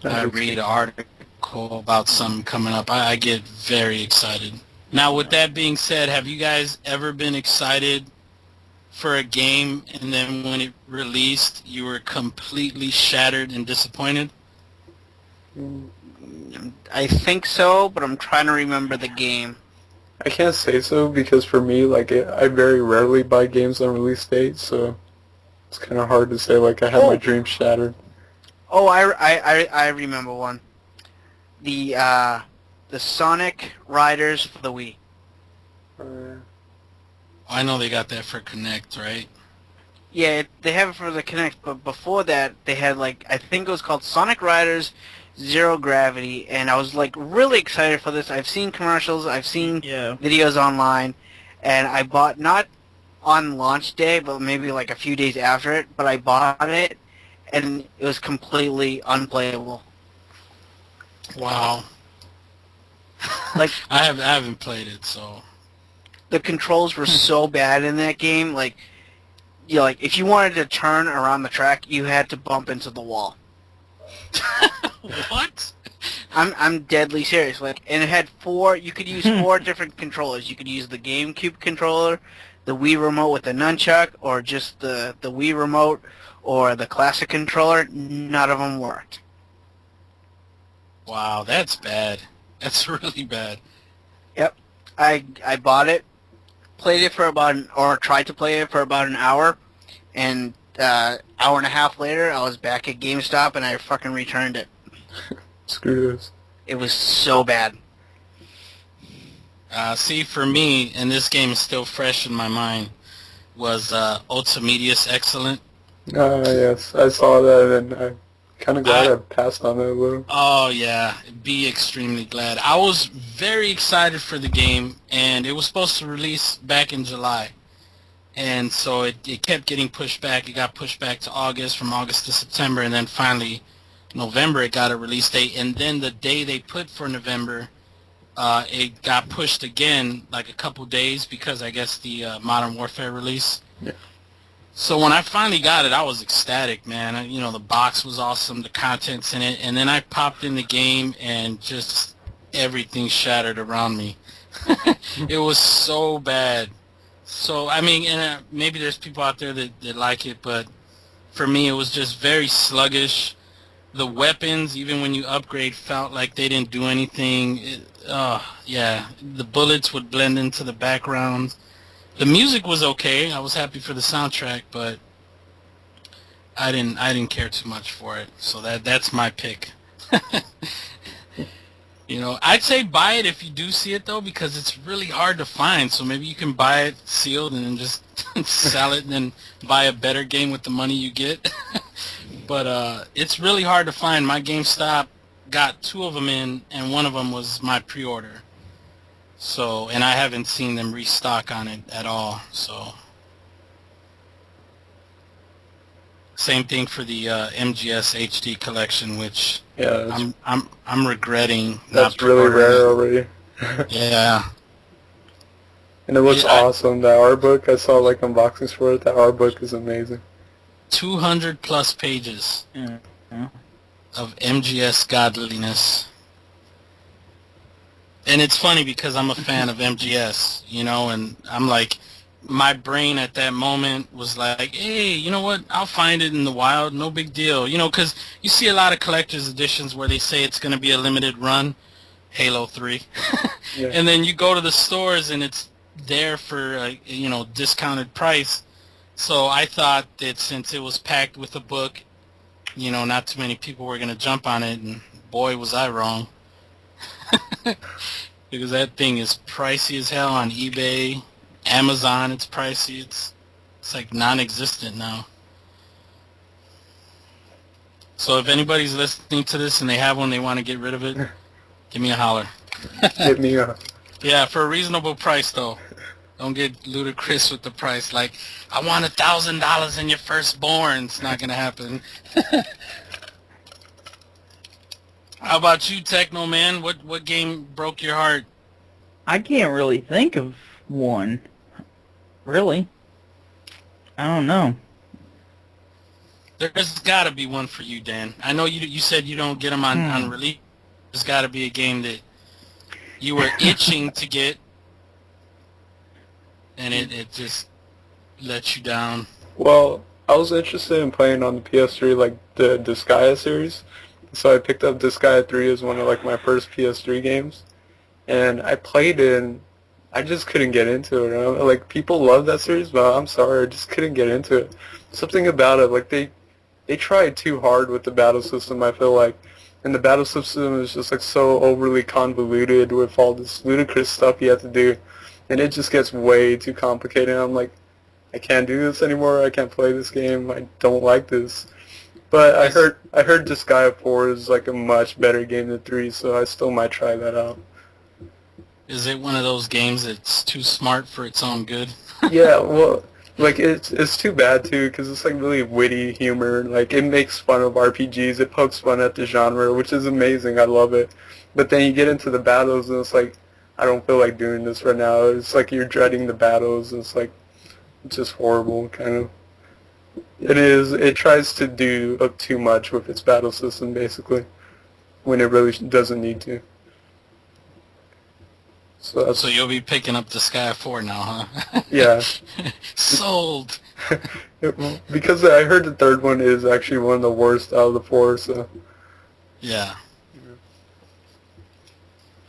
I read an article about something coming up. I get very excited. Now, with that being said, have you guys ever been excited for a game and then when it released, you were completely shattered and disappointed? I think so, but I'm trying to remember the game. I can't say so because for me, like, I very rarely buy games on release date, so it's kind of hard to say, like, I had my dreams shattered. Oh, I remember one. The Sonic Riders for the Wii. I know they got that for Kinect, right? Yeah, they have it for the Kinect, but before that, they had, like, I think it was called Sonic Riders Zero Gravity, and I was, like, really excited for this. I've seen commercials, I've seen videos online, and I bought, not on launch day, but maybe, like, a few days after it, but I bought it, and it was completely unplayable. Wow. Like, I haven't played it, so the controls were so bad in that game. Like, like if you wanted to turn around the track, you had to bump into the wall. What? I'm deadly serious. Like, and it had four. You could use four different controllers. You could use the GameCube controller, the Wii remote with the nunchuck, or just the Wii remote, or the classic controller. None of them worked. Wow, that's bad. That's really bad. Yep. I bought it, played it for or tried to play it for about an hour, and hour and a half later, I was back at GameStop and I fucking returned it. Screw this. It was so bad. See, for me, and this game is still fresh in my mind, was Ultimedius Excellent. Yes, I saw that, and I'm kind of glad I passed on it a little. Oh, yeah. Be extremely glad. I was very excited for the game, and it was supposed to release back in July. And so it kept getting pushed back. It got pushed back to August, from August to September, and then finally November it got a release date. And then the day they put for November, it got pushed again like a couple days because I guess the Modern Warfare release. Yeah. So when I finally got it, I was ecstatic, man. The box was awesome, the contents in it, and then I popped in the game and just everything shattered around me. It was so bad. So, I mean, and maybe there's people out there that like it, but for me it was just very sluggish. The weapons, even when you upgrade, felt like they didn't do anything. Yeah, the bullets would blend into the background. The music was okay. I was happy for the soundtrack, but I didn't care too much for it. So that's my pick. I'd say buy it if you do see it though, because it's really hard to find. So maybe you can buy it sealed and then just sell it and then buy a better game with the money you get. But it's really hard to find. My GameStop got 2 of them in, and one of them was my pre-order. So, and I haven't seen them restock on it at all. So, same thing for the MGS HD collection, which I'm regretting. That's really rare already. Yeah. And it looks awesome. The art book, I saw like unboxings for it. The art book is amazing. 200 plus pages of MGS godliness. And it's funny because I'm a fan of MGS, and I'm like, my brain at that moment was like, hey, you know what, I'll find it in the wild, no big deal. Because you see a lot of collector's editions where they say it's going to be a limited run, Halo 3. Yeah. And then you go to the stores and it's there for a discounted price. So I thought that since it was packed with a book, not too many people were going to jump on it, and boy was I wrong. Because that thing is pricey as hell on eBay, Amazon. It's pricey. It's like non-existent now. So if anybody's listening to this and they have one, they want to get rid of it, give me a holler. Hit me up. Yeah, for a reasonable price though. Don't get ludicrous with the price. Like, I want $1,000 in your firstborn. It's not gonna happen. How about you, Techno Man? What game broke your heart? I can't really think of one. Really? I don't know. There's got to be one for you, Dan. I know you said you don't get them on release. There's got to be a game that you were itching to get, and it just let you down. Well, I was interested in playing on the PS3, like the Disgaea series. So I picked up Disgaea 3 as one of like my first PS3 games, and I played it, and I just couldn't get into it. Like, people love that series, but I'm sorry, I just couldn't get into it. Something about it, like they tried too hard with the battle system, I feel like, and the battle system is just like so overly convoluted with all this ludicrous stuff you have to do, and it just gets way too complicated. I'm like, I can't do this anymore. I can't play this game. I don't like this. But I heard Disgaea 4 is like a much better game than 3, so I still might try that out. Is it one of those games that's too smart for its own good? Yeah, well, like it's too bad too, because it's like really witty humor. Like, it makes fun of RPGs. It pokes fun at the genre, which is amazing. I love it. But then you get into the battles, and it's like, I don't feel like doing this right now. It's like you're dreading the battles, and it's like, it's just horrible, kind of. It is. It tries to do too much with its battle system, basically, when it really doesn't need to. So you'll be picking up the Sky 4 now, huh? Yeah. Sold. Because I heard the third one is actually one of the worst out of the four, so... Yeah.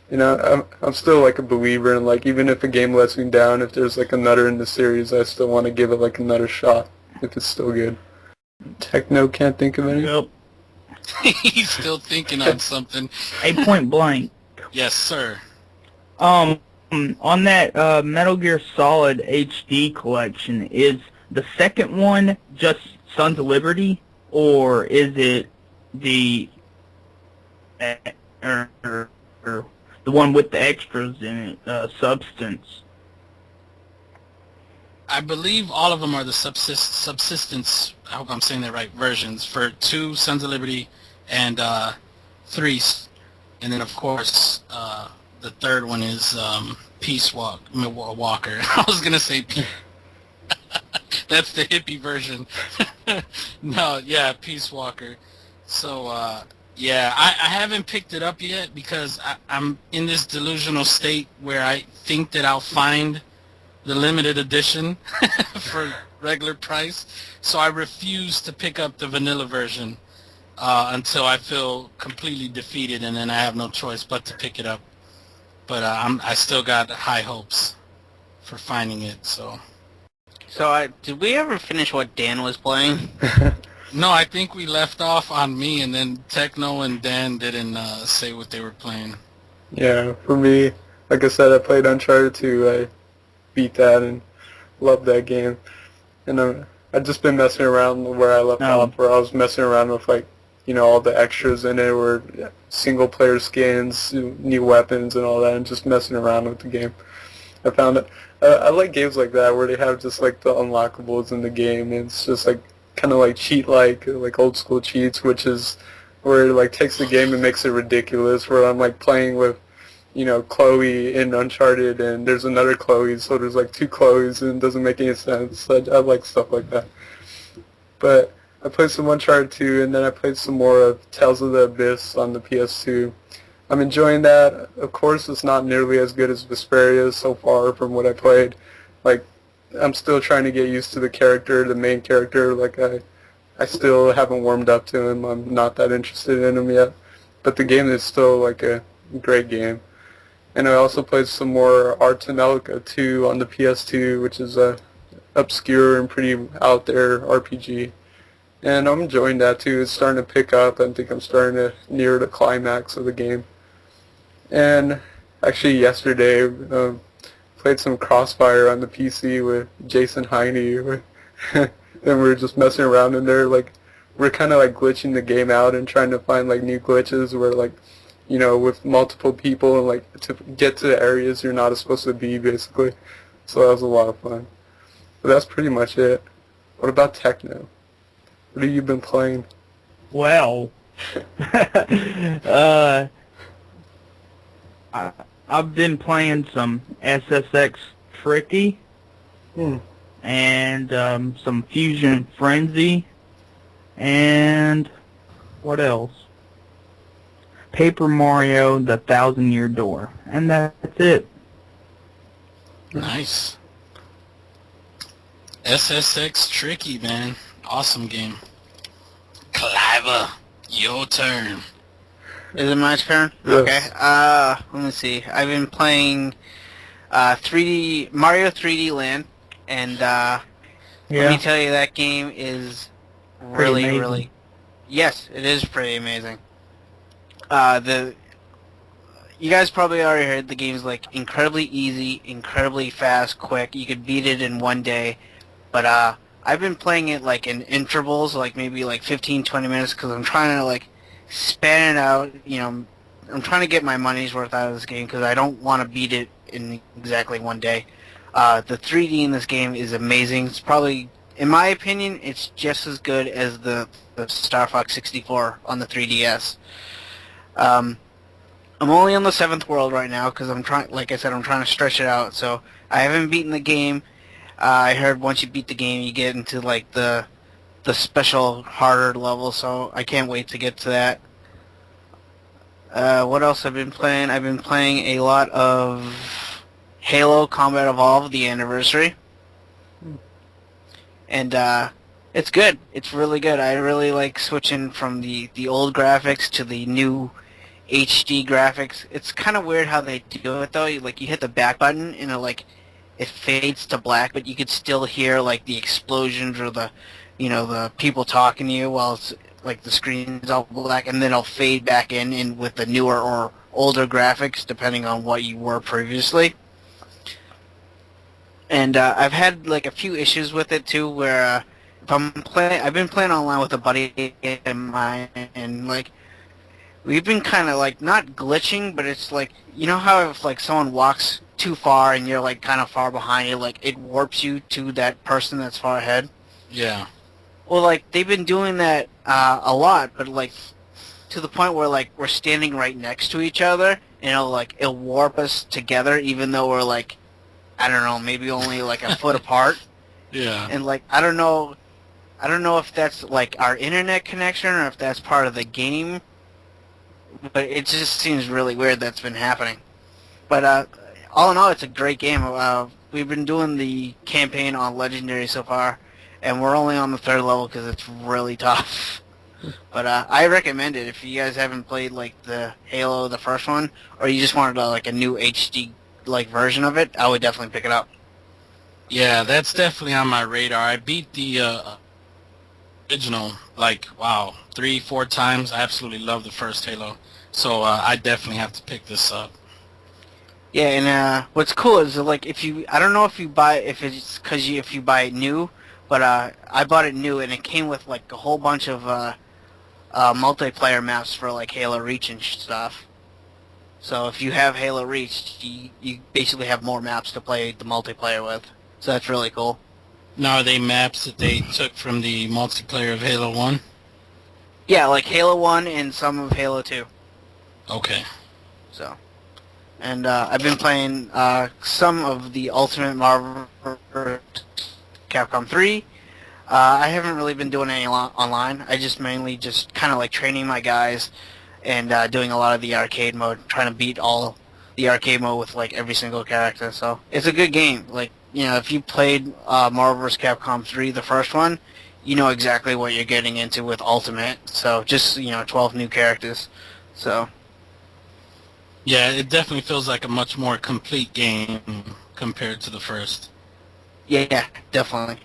You know, I'm still like a believer in like even if a game lets me down, if there's like another in the series, I still want to give it like another shot if it's still good. Techno can't think of any. Yep. He's still thinking on something. A Point Blank. Yes, sir. On that Metal Gear Solid HD collection, is the second one just Sons of Liberty, or is it the the one with the extras in it, Substance? I believe all of them are the subsistence, I hope I'm saying that right, versions for 2, Sons of Liberty, and 3. And then, of course, the third one is Peace Walker. I was going to say Peace. That's the hippie version. No, yeah, Peace Walker. So, yeah, I haven't picked it up yet because I'm in this delusional state where I think that I'll find the limited edition for regular price. So I refuse to pick up the vanilla version until I feel completely defeated, and then I have no choice but to pick it up. But I still got high hopes for finding it. So did we ever finish what Dan was playing? No, I think we left off on me, and then Techno and Dan didn't say what they were playing. Yeah, for me, like I said, I played Uncharted 2. I beat that and loved that game. And I've just been messing around where I left off, where I was messing around with like, you know, all the extras in it, where single player skins, new weapons and all that, and just messing around with the game. I found it. I like games like that where they have just like the unlockables in the game, and it's just like kind of like cheat-like old school cheats, which is where it like takes the game and makes it ridiculous. Where I'm like playing with, you know, Chloe in Uncharted, and there's another Chloe, so there's like 2 Chloes, and it doesn't make any sense. I like stuff like that. But I played some Uncharted 2, and then I played some more of Tales of the Abyss on the PS2. I'm enjoying that. Of course, it's not nearly as good as Vesperia so far from what I played. Like, I'm still trying to get used to the character, the main character. Like, I still haven't warmed up to him. I'm not that interested in him yet. But the game is still, like, a great game. And I also played some more Ars Technica 2 on the PS2, which is a obscure and pretty out there RPG. And I'm enjoying that too. It's starting to pick up. I think I'm starting to near the climax of the game. And actually yesterday, played some Crossfire on the PC with Jason Heine. And we were just messing around in there. Like, we're kind of like glitching the game out and trying to find like new glitches where like, you know, with multiple people and like to get to the areas you're not supposed to be, basically. So that was a lot of fun. But that's pretty much it. What about Techno? What have you been playing? Well, I've been playing some SSX Tricky and some Fusion Frenzy, and what else? Paper Mario: The Thousand Year Door, and that's it. Nice. SSX Tricky, man. Awesome game. Cliver, your turn. Is it my turn? Yes. Okay. Let me see. I've been playing 3D Mario 3D Land, and let me tell you, that game is really. Yes, it is pretty amazing. You guys probably already heard the game's like incredibly easy, incredibly fast, quick. You could beat it in one day, but I've been playing it like in intervals, like maybe like 15, 20 minutes, because I'm trying to like span it out. You know, I'm trying to get my money's worth out of this game because I don't want to beat it in exactly one day. The 3D in this game is amazing. It's probably, in my opinion, it's just as good as the Star Fox 64 on the 3DS. I'm only on the 7th world right now because I'm trying, like I said, I'm trying to stretch it out. So I haven't beaten the game. I heard once you beat the game, you get into like the the special harder level, so I can't wait to get to that. What else I've been playing? I've been playing a lot of Halo Combat Evolved, the anniversary. And it's good. It's really good. I really like switching from the old graphics to the new HD graphics. It's kind of weird how they do it though. You hit the back button and it fades to black, but you could still hear like the explosions or the people talking to you while it's like the screen's all black, and then it'll fade back in with the newer or older graphics depending on what you were previously. And I've had like a few issues with it too, where if I've been playing online with a buddy of mine, and like we've been kind of like not glitching, but it's like, you know how if like someone walks too far and you're like kind of far behind it, like it warps you to that person that's far ahead. Yeah. Well, like they've been doing that a lot, but like to the point where like we're standing right next to each other, and it'll warp us together, even though we're like, I don't know, maybe only like a foot apart. Yeah. And like I don't know if that's like our internet connection or if that's part of the game, but it just seems really weird that's been happening. But all in all, it's a great game. We've been doing the campaign on Legendary so far, and we're only on the 3rd level because it's really tough. But I recommend it if you guys haven't played like the Halo, the first one, or you just wanted like a new HD like version of it. I would definitely pick it up. Yeah, that's definitely on my radar. I beat the original like 3-4 times. I absolutely love the first Halo, so I definitely have to pick this up. Yeah, and what's cool is like if you buy it new, but I bought it new and it came with like a whole bunch of multiplayer maps for like Halo Reach and stuff. So if you have Halo Reach, you basically have more maps to play the multiplayer with. So that's really cool. Now, are they maps that they took from the multiplayer of Halo 1? Yeah, like Halo 1 and some of Halo 2. Okay. So, and I've been playing some of the Ultimate Marvel Vs Capcom 3. I haven't really been doing any online. I just mainly just kind of like training my guys and doing a lot of the arcade mode, trying to beat all the arcade mode with like every single character. So it's a good game. Like, if you played Marvel vs. Capcom 3, the first one, you know exactly what you're getting into with Ultimate. So just 12 new characters. So yeah, it definitely feels like a much more complete game compared to the first. Yeah, definitely.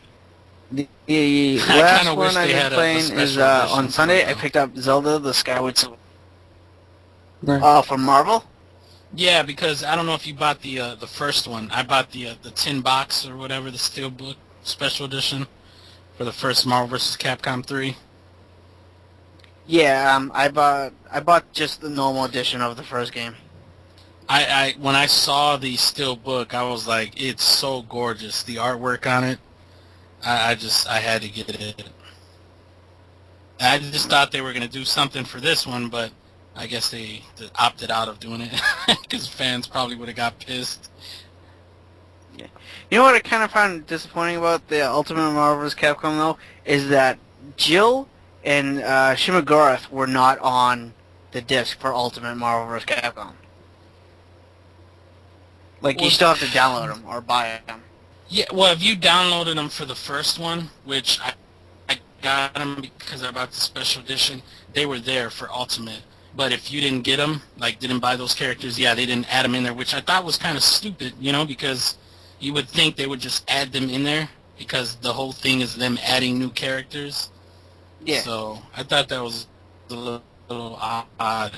The last one I've been playing is on Sunday. I picked up Zelda: The Skyward Sword. From Marvel. Yeah, because I don't know if you bought the first one. I bought the tin box or whatever, the Steelbook Special Edition for the first Marvel vs. Capcom 3. Yeah, I bought just the normal edition of the first game. I when I saw the Steelbook, I was like, it's so gorgeous. The artwork on it, I had to get it. I just thought they were gonna do something for this one, but I guess they opted out of doing it because fans probably would have got pissed. Yeah. You know what I kind of found disappointing about the Ultimate Marvel vs. Capcom though is that Jill and Shimagurath were not on the disc for Ultimate Marvel vs. Capcom. Like, you still have to download them or buy them. Yeah, well, if you downloaded them for the first one, which I got them because I bought the special edition, they were there for Ultimate. But if you didn't get them, like didn't buy those characters, yeah, they didn't add them in there, which I thought was kind of stupid, because you would think they would just add them in there because the whole thing is them adding new characters. Yeah. So I thought that was a little odd.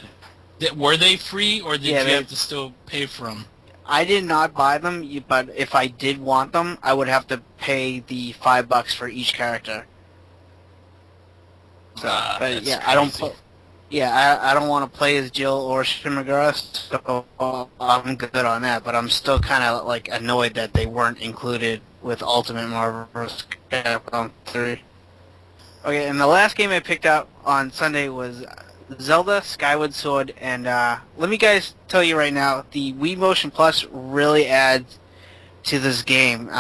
Were they free, or did you have to still pay for them? I did not buy them, but if I did want them, I would have to pay the $5 for each character. So, but yeah, crazy. I don't want to play as Jill or Shimagura, so I'm good on that. But I'm still kind of like annoyed that they weren't included with Ultimate Marvel vs. Capcom 3. Okay, and the last game I picked up on Sunday was Zelda Skyward Sword, and let me guys tell you right now, the Wii Motion Plus really adds to this game.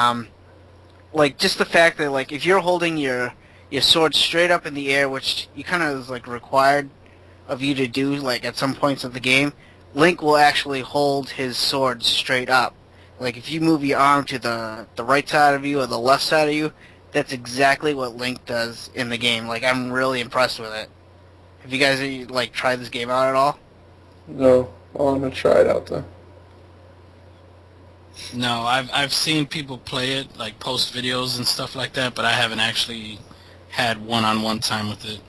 Like, just the fact that, like, if you're holding your your sword straight up in the air, which you kind of is like required of you to do like at some points of the game, Link will actually hold his sword straight up. Like if you move your arm to the right side of you or the left side of you, that's exactly what Link does in the game. Like I'm really impressed with it. Have you guys like tried this game out at all? No, I want to try it out though. No, I've seen people play it, like post videos and stuff like that, but I haven't actually had one-on-one time with it.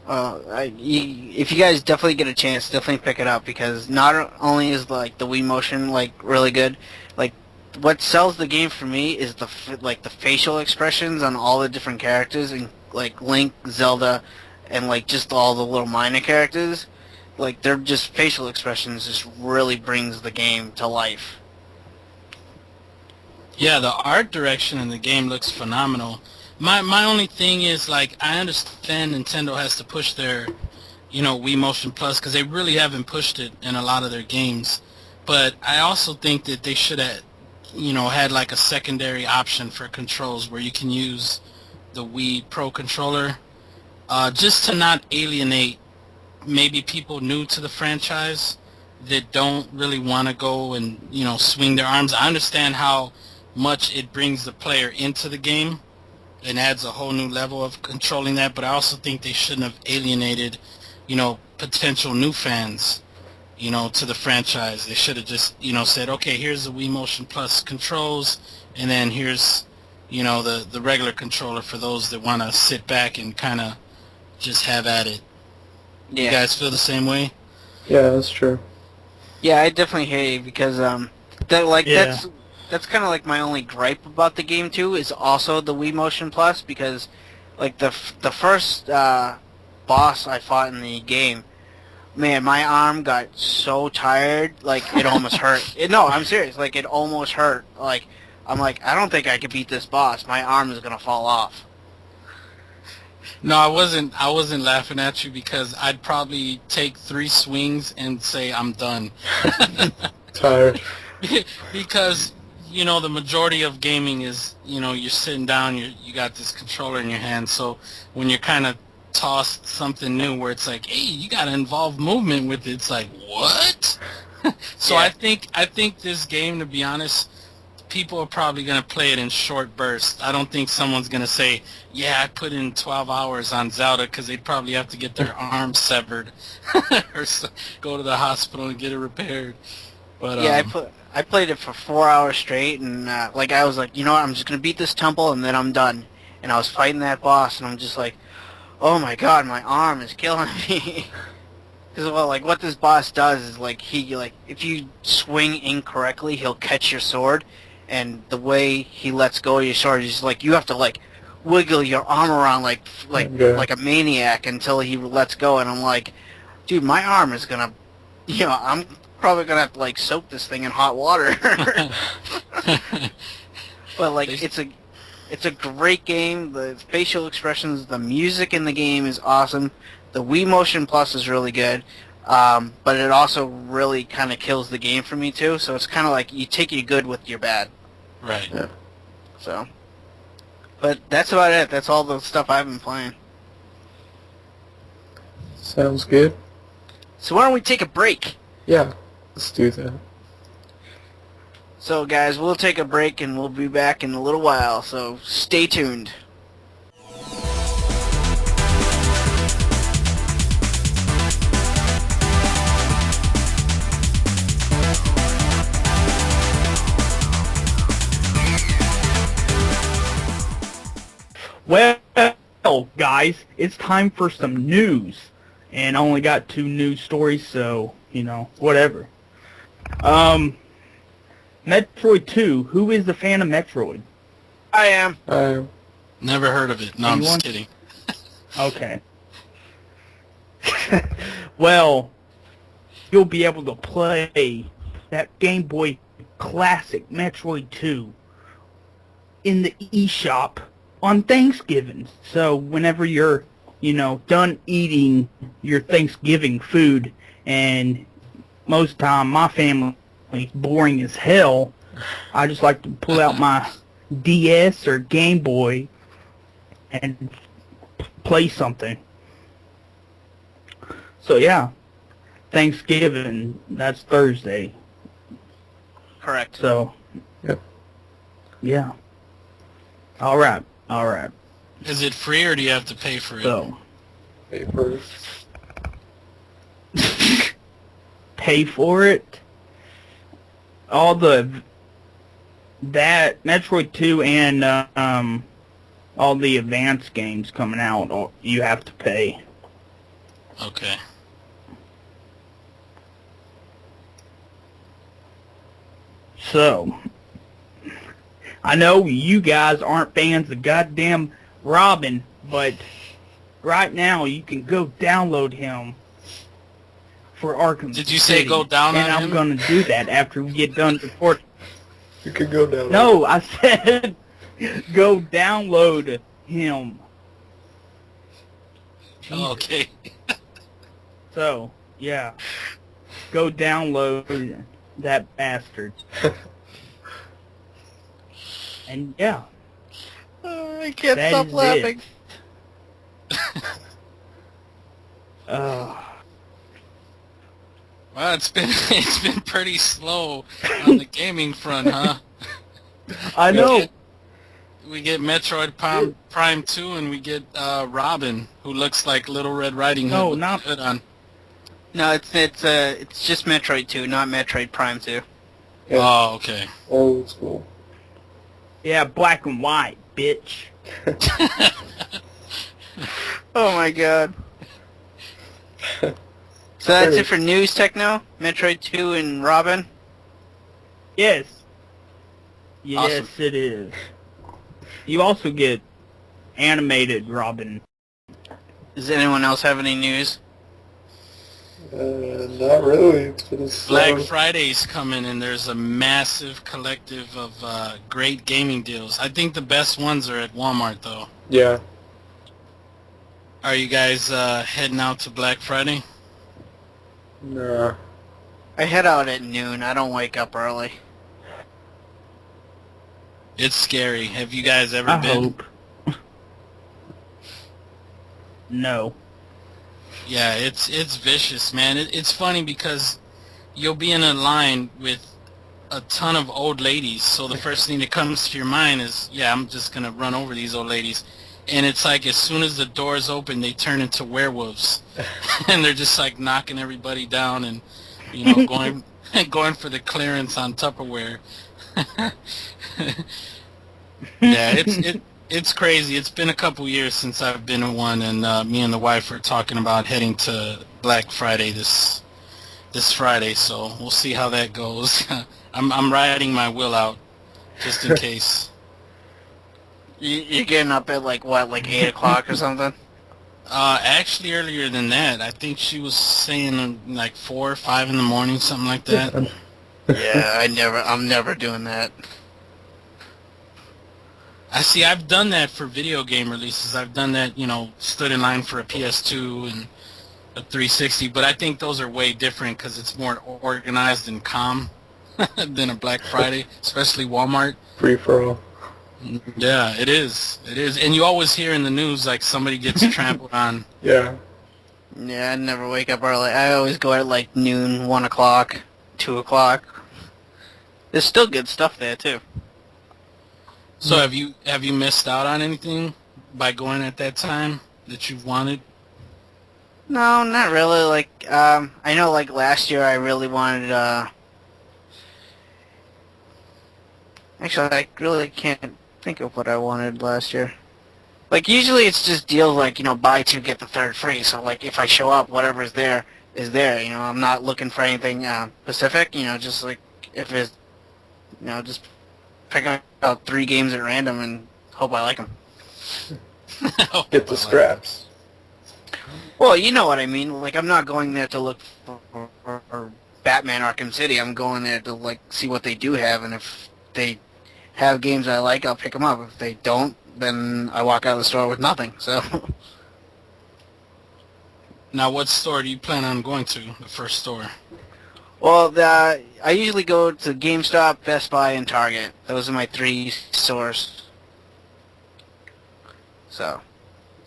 If you guys definitely get a chance, definitely pick it up, because not only is like the Wii Motion like really good, like what sells the game for me is the facial expressions on all the different characters, and like Link, Zelda, and like just all the little minor characters. Like they're just facial expressions just really brings the game to life. Yeah, the art direction in the game looks phenomenal. My only thing is, like, I understand Nintendo has to push their, Wii Motion Plus, because they really haven't pushed it in a lot of their games. But I also think that they should have, had like a secondary option for controls where you can use the Wii Pro controller, just to not alienate maybe people new to the franchise that don't really want to go and, swing their arms. I understand how much it brings the player into the game and adds a whole new level of controlling that, but I also think they shouldn't have alienated, potential new fans, to the franchise. They should have just, said, okay, here's the Wii Motion Plus controls, and then here's, the regular controller for those that want to sit back and kind of just have at it. Yeah. You guys feel the same way? Yeah, that's true. Yeah, I definitely hear you, because that's kind of like my only gripe about the game too, is also the Wii Motion Plus, because like the first boss I fought in the game, man, my arm got so tired, like it almost hurt. No, I'm serious, like it almost hurt. Like I'm like, I don't think I could beat this boss. My arm is gonna fall off. No, I wasn't laughing at you, because I'd probably take 3 swings and say I'm done. Tired. Because the majority of gaming is, you're sitting down, you got this controller in your hand, so when you're kind of tossed something new where it's like, hey, you got to involve movement with it, it's like, what? So yeah. I think this game, to be honest, people are probably going to play it in short bursts. I don't think someone's going to say, yeah, I put in 12 hours on Zelda, because they'd probably have to get their arm severed or go to the hospital and get it repaired. But yeah, I played it for 4 hours straight, and like I was like, you know what, I'm just gonna beat this temple and then I'm done. And I was fighting that boss, and I'm just like, oh my god, my arm is killing me. Because like what this boss does is like if you swing incorrectly, he'll catch your sword, and the way he lets go of your sword is like you have to like wiggle your arm around like a maniac until he lets go. And I'm like, dude, my arm is gonna, I'm probably gonna have to like soak this thing in hot water. But like it's a great game. The facial expressions, the music in the game is awesome. The Wii Motion Plus is really good, but it also really kind of kills the game for me too. So it's kind of like you take your good with your bad. Right. Yeah. So, but that's about it. That's all the stuff I've been playing. Sounds good. So why don't we take a break? Yeah. Let's do that. So guys, we'll take a break and we'll be back in a little while, so stay tuned. Well, guys, it's time for some news. And I only got 2 news stories, so, whatever. Metroid 2. Who is a fan of Metroid? I am. Never heard of it. No, I'm just kidding. Okay. Well, you'll be able to play that Game Boy Classic Metroid 2 in the eShop on Thanksgiving. So whenever you're, done eating your Thanksgiving food, and most time my family's boring as hell, I just like to pull out my DS or Game Boy and play something. So yeah, Thanksgiving, that's Thursday. Correct. So, Yep. Yeah. All right. Is it free or do you have to pay for it? So, Papers. pay for it. That Metroid 2 and all the advanced games coming out, you have to pay. Okay. So, I know you guys aren't fans of goddamn Robin, but right now you can go download him for Arkham Did you say City, go down and on I'm him? going to do that after we get done recording. You could go down. No, I said go download him. Oh, okay. So, yeah. Go download that bastard. And yeah. I can't That stop is laughing. Well, it's been pretty slow on the gaming front, huh? I know. We get Metroid Prime 2, and we get Robin, who looks like Little Red Riding Hood. No, with not the hood on. No, it's just Metroid 2, not Metroid Prime 2. Yeah. Oh, okay. Old school. Yeah, black and white, bitch. Oh my god. So that's it for news, Techno? Metroid 2 and Robin? Yes. Yes, Awesome. it is. You also get animated Robin. Does anyone else have any news? Not really. It's been a Black slow. Friday's coming, and there's a massive collective of great gaming deals. I think the best ones are at Walmart, though. Yeah. Are you guys heading out to Black Friday? Nah. I head out at noon. I don't wake up early. It's scary. Have you guys ever I been? hope. No. Yeah, it's vicious, man. It's funny because you'll be in a line with a ton of old ladies, so the first thing that comes to your mind is, yeah, I'm just going to run over these old ladies. And it's like as soon as the doors open, they turn into werewolves. And they're just like knocking everybody down and, you know, going for the clearance on Tupperware. Yeah, it's crazy. It's been a couple years since I've been in one, and me and the wife are talking about heading to Black Friday this Friday. So we'll see how that goes. I'm riding my will out just in case. You're getting up at like 8 o'clock or something? Actually, earlier than that. I think she was saying like 4 or 5 in the morning, something like that. Yeah, I'm never doing that. I've done that for video game releases. I've done that, you know, stood in line for a PS2 and a 360, but I think those are way different because it's more organized and calm than a Black Friday, especially Walmart. Free for all. Yeah, it is. It is. And you always hear in the news, like, somebody gets trampled on. Yeah. Yeah, I never wake up early. I always go at like noon, 1 o'clock, 2 o'clock. There's still good stuff there, too. So have you missed out on anything by going at that time that you've wanted? No, not really. Like, I know, like, last year I really wanted, Actually, I really can't think of what I wanted last year. Like, usually it's just deals like, you know, buy 2, get the 3rd free. So, like, if I show up, whatever's there is there. You know, I'm not looking for anything specific. You know, just, like, if it's, you know, just pick out 3 games at random and hope I like them. Get the scraps. Well, you know what I mean. Like, I'm not going there to look for Batman Arkham City. I'm going there to, like, see what they do have, and if they have games I like, I'll pick them up. If they don't, then I walk out of the store with nothing, so... Now, what store do you plan on going to, the first store? Well, I usually go to GameStop, Best Buy, and Target. Those are my 3 stores. So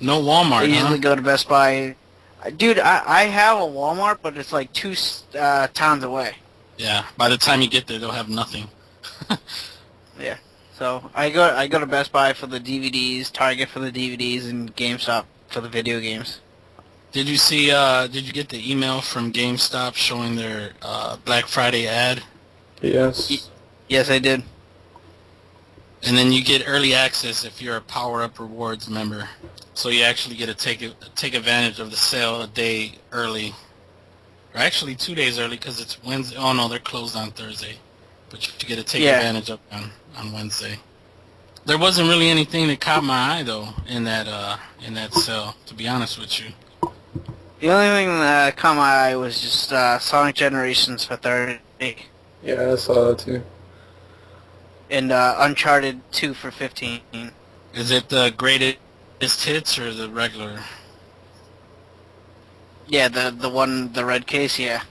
No I Walmart, usually huh? go to Best Buy. Dude, I have a Walmart, but it's like 2 towns away. Yeah. By the time you get there, they'll have nothing. Yeah. So I go to Best Buy for the DVDs, Target for the DVDs, and GameStop for the video games. Did you see? Did you get the email from GameStop showing their Black Friday ad? Yes. Yes, I did. And then you get early access if you're a Power Up Rewards member. So you actually get to take advantage of the sale a day early. Or actually 2 days early because it's Wednesday. Oh no, they're closed on Thursday. But you get to take advantage of it on Wednesday. There wasn't really anything that caught my eye though in that sale, to be honest with you. The only thing that caught my eye was just Sonic Generations for 30, Yeah, I saw that too. and Uncharted 2 for 15. Is it the greatest hits or the regular? Yeah, the red case, yeah.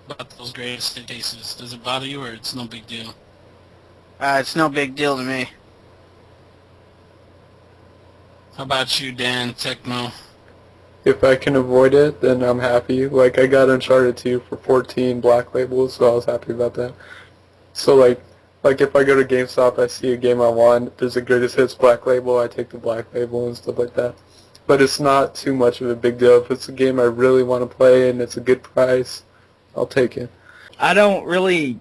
About those greatest hit cases, does it bother you or it's no big deal? It's no big deal to me. How about you, Dan Techno? If I can avoid it, then I'm happy. Like, I got Uncharted 2 for 14 black labels, so I was happy about that. So, like if I go to GameStop, I see a game I want, there's a greatest hits black label, I take the black label and stuff like that. But it's not too much of a big deal. If it's a game I really want to play and it's a good price, I'll take it. I don't really.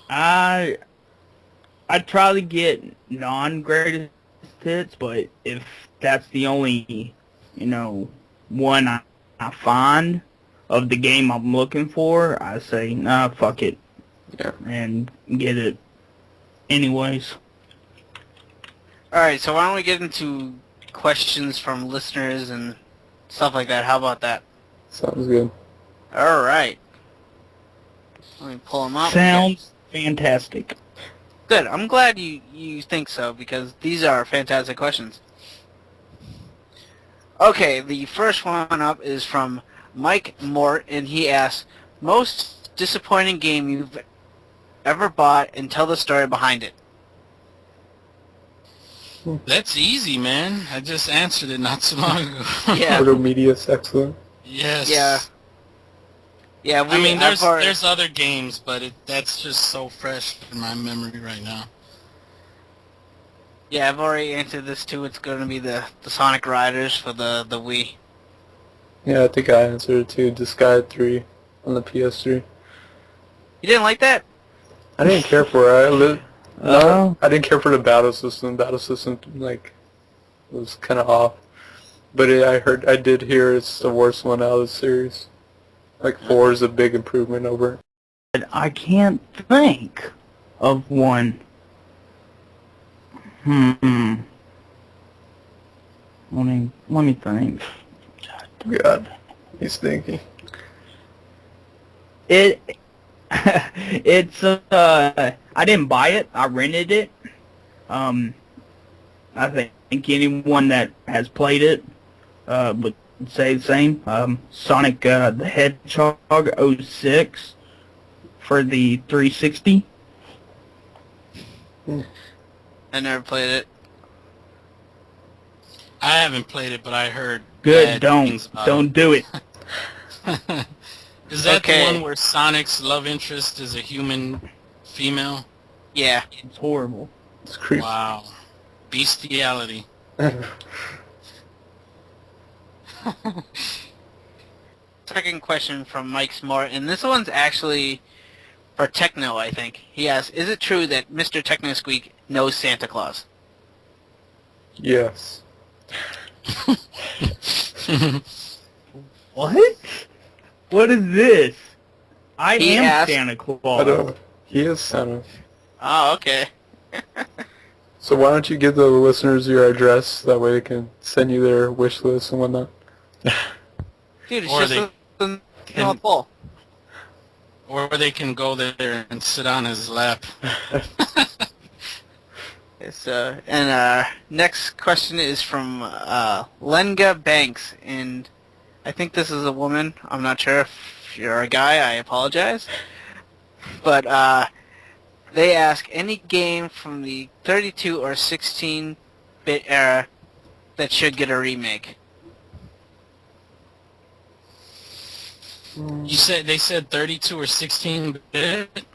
I'd probably get non-greatest hits, but if that's the only, one I find of the game I'm looking for, I say, nah, fuck it. Yeah. And get it anyways. Alright, so why don't we get into questions from listeners and stuff like that? How about that? Sounds good. Alright. Let me pull them up. Sounds fantastic. Good. I'm glad you think so, because these are fantastic questions. Okay, the first one up is from Mike Mort, and he asks, most disappointing game you've ever bought and tell the story behind it. That's easy, man. I just answered it not so long ago. Yeah. Photo media is excellent. Yes. Yeah. Yeah, I mean, there's other games, but that's just so fresh in my memory right now. Yeah, I've already answered this too. It's going to be the Sonic Riders for the Wii. Yeah, I think I answered it too. Disgaea 3 on the PS3. You didn't like that? I didn't care for it. I didn't care for the battle system. Battle system, was kind of off. But I did hear it's the worst one out of the series. Like 4 is a big improvement over it. But I can't think of one. Let me think. God, he's thinking. It's I didn't buy it. I rented it. I think anyone that has played it would say the same. Sonic the Hedgehog 06 for the 360. I never played it. I haven't played it, but I heard Good, bad things about don't do it. Is that Okay. the one where Sonic's love interest is a human female? Yeah. It's horrible. It's creepy. Wow. Bestiality. Second question from Mike Smart, and this one's actually for Techno, I think. He asks, is it true that MrTechnoSqueek knows Santa Claus? Yes. What? What is this? I He am asked- Santa I Claus. don't. He is Santa. Oh, okay. So why don't you give the listeners your address? That way they can send you their wish list and whatnot. Dude, it's Or just they the North Pole. Or they can go there and sit on his lap. It's, next question is from Lenga Banks, and I think this is a woman. I'm not sure if you're a guy. I apologize. But they ask, any game from the 32 or 16 8-bit era that should get a remake? You said they said 32 or 16-bit.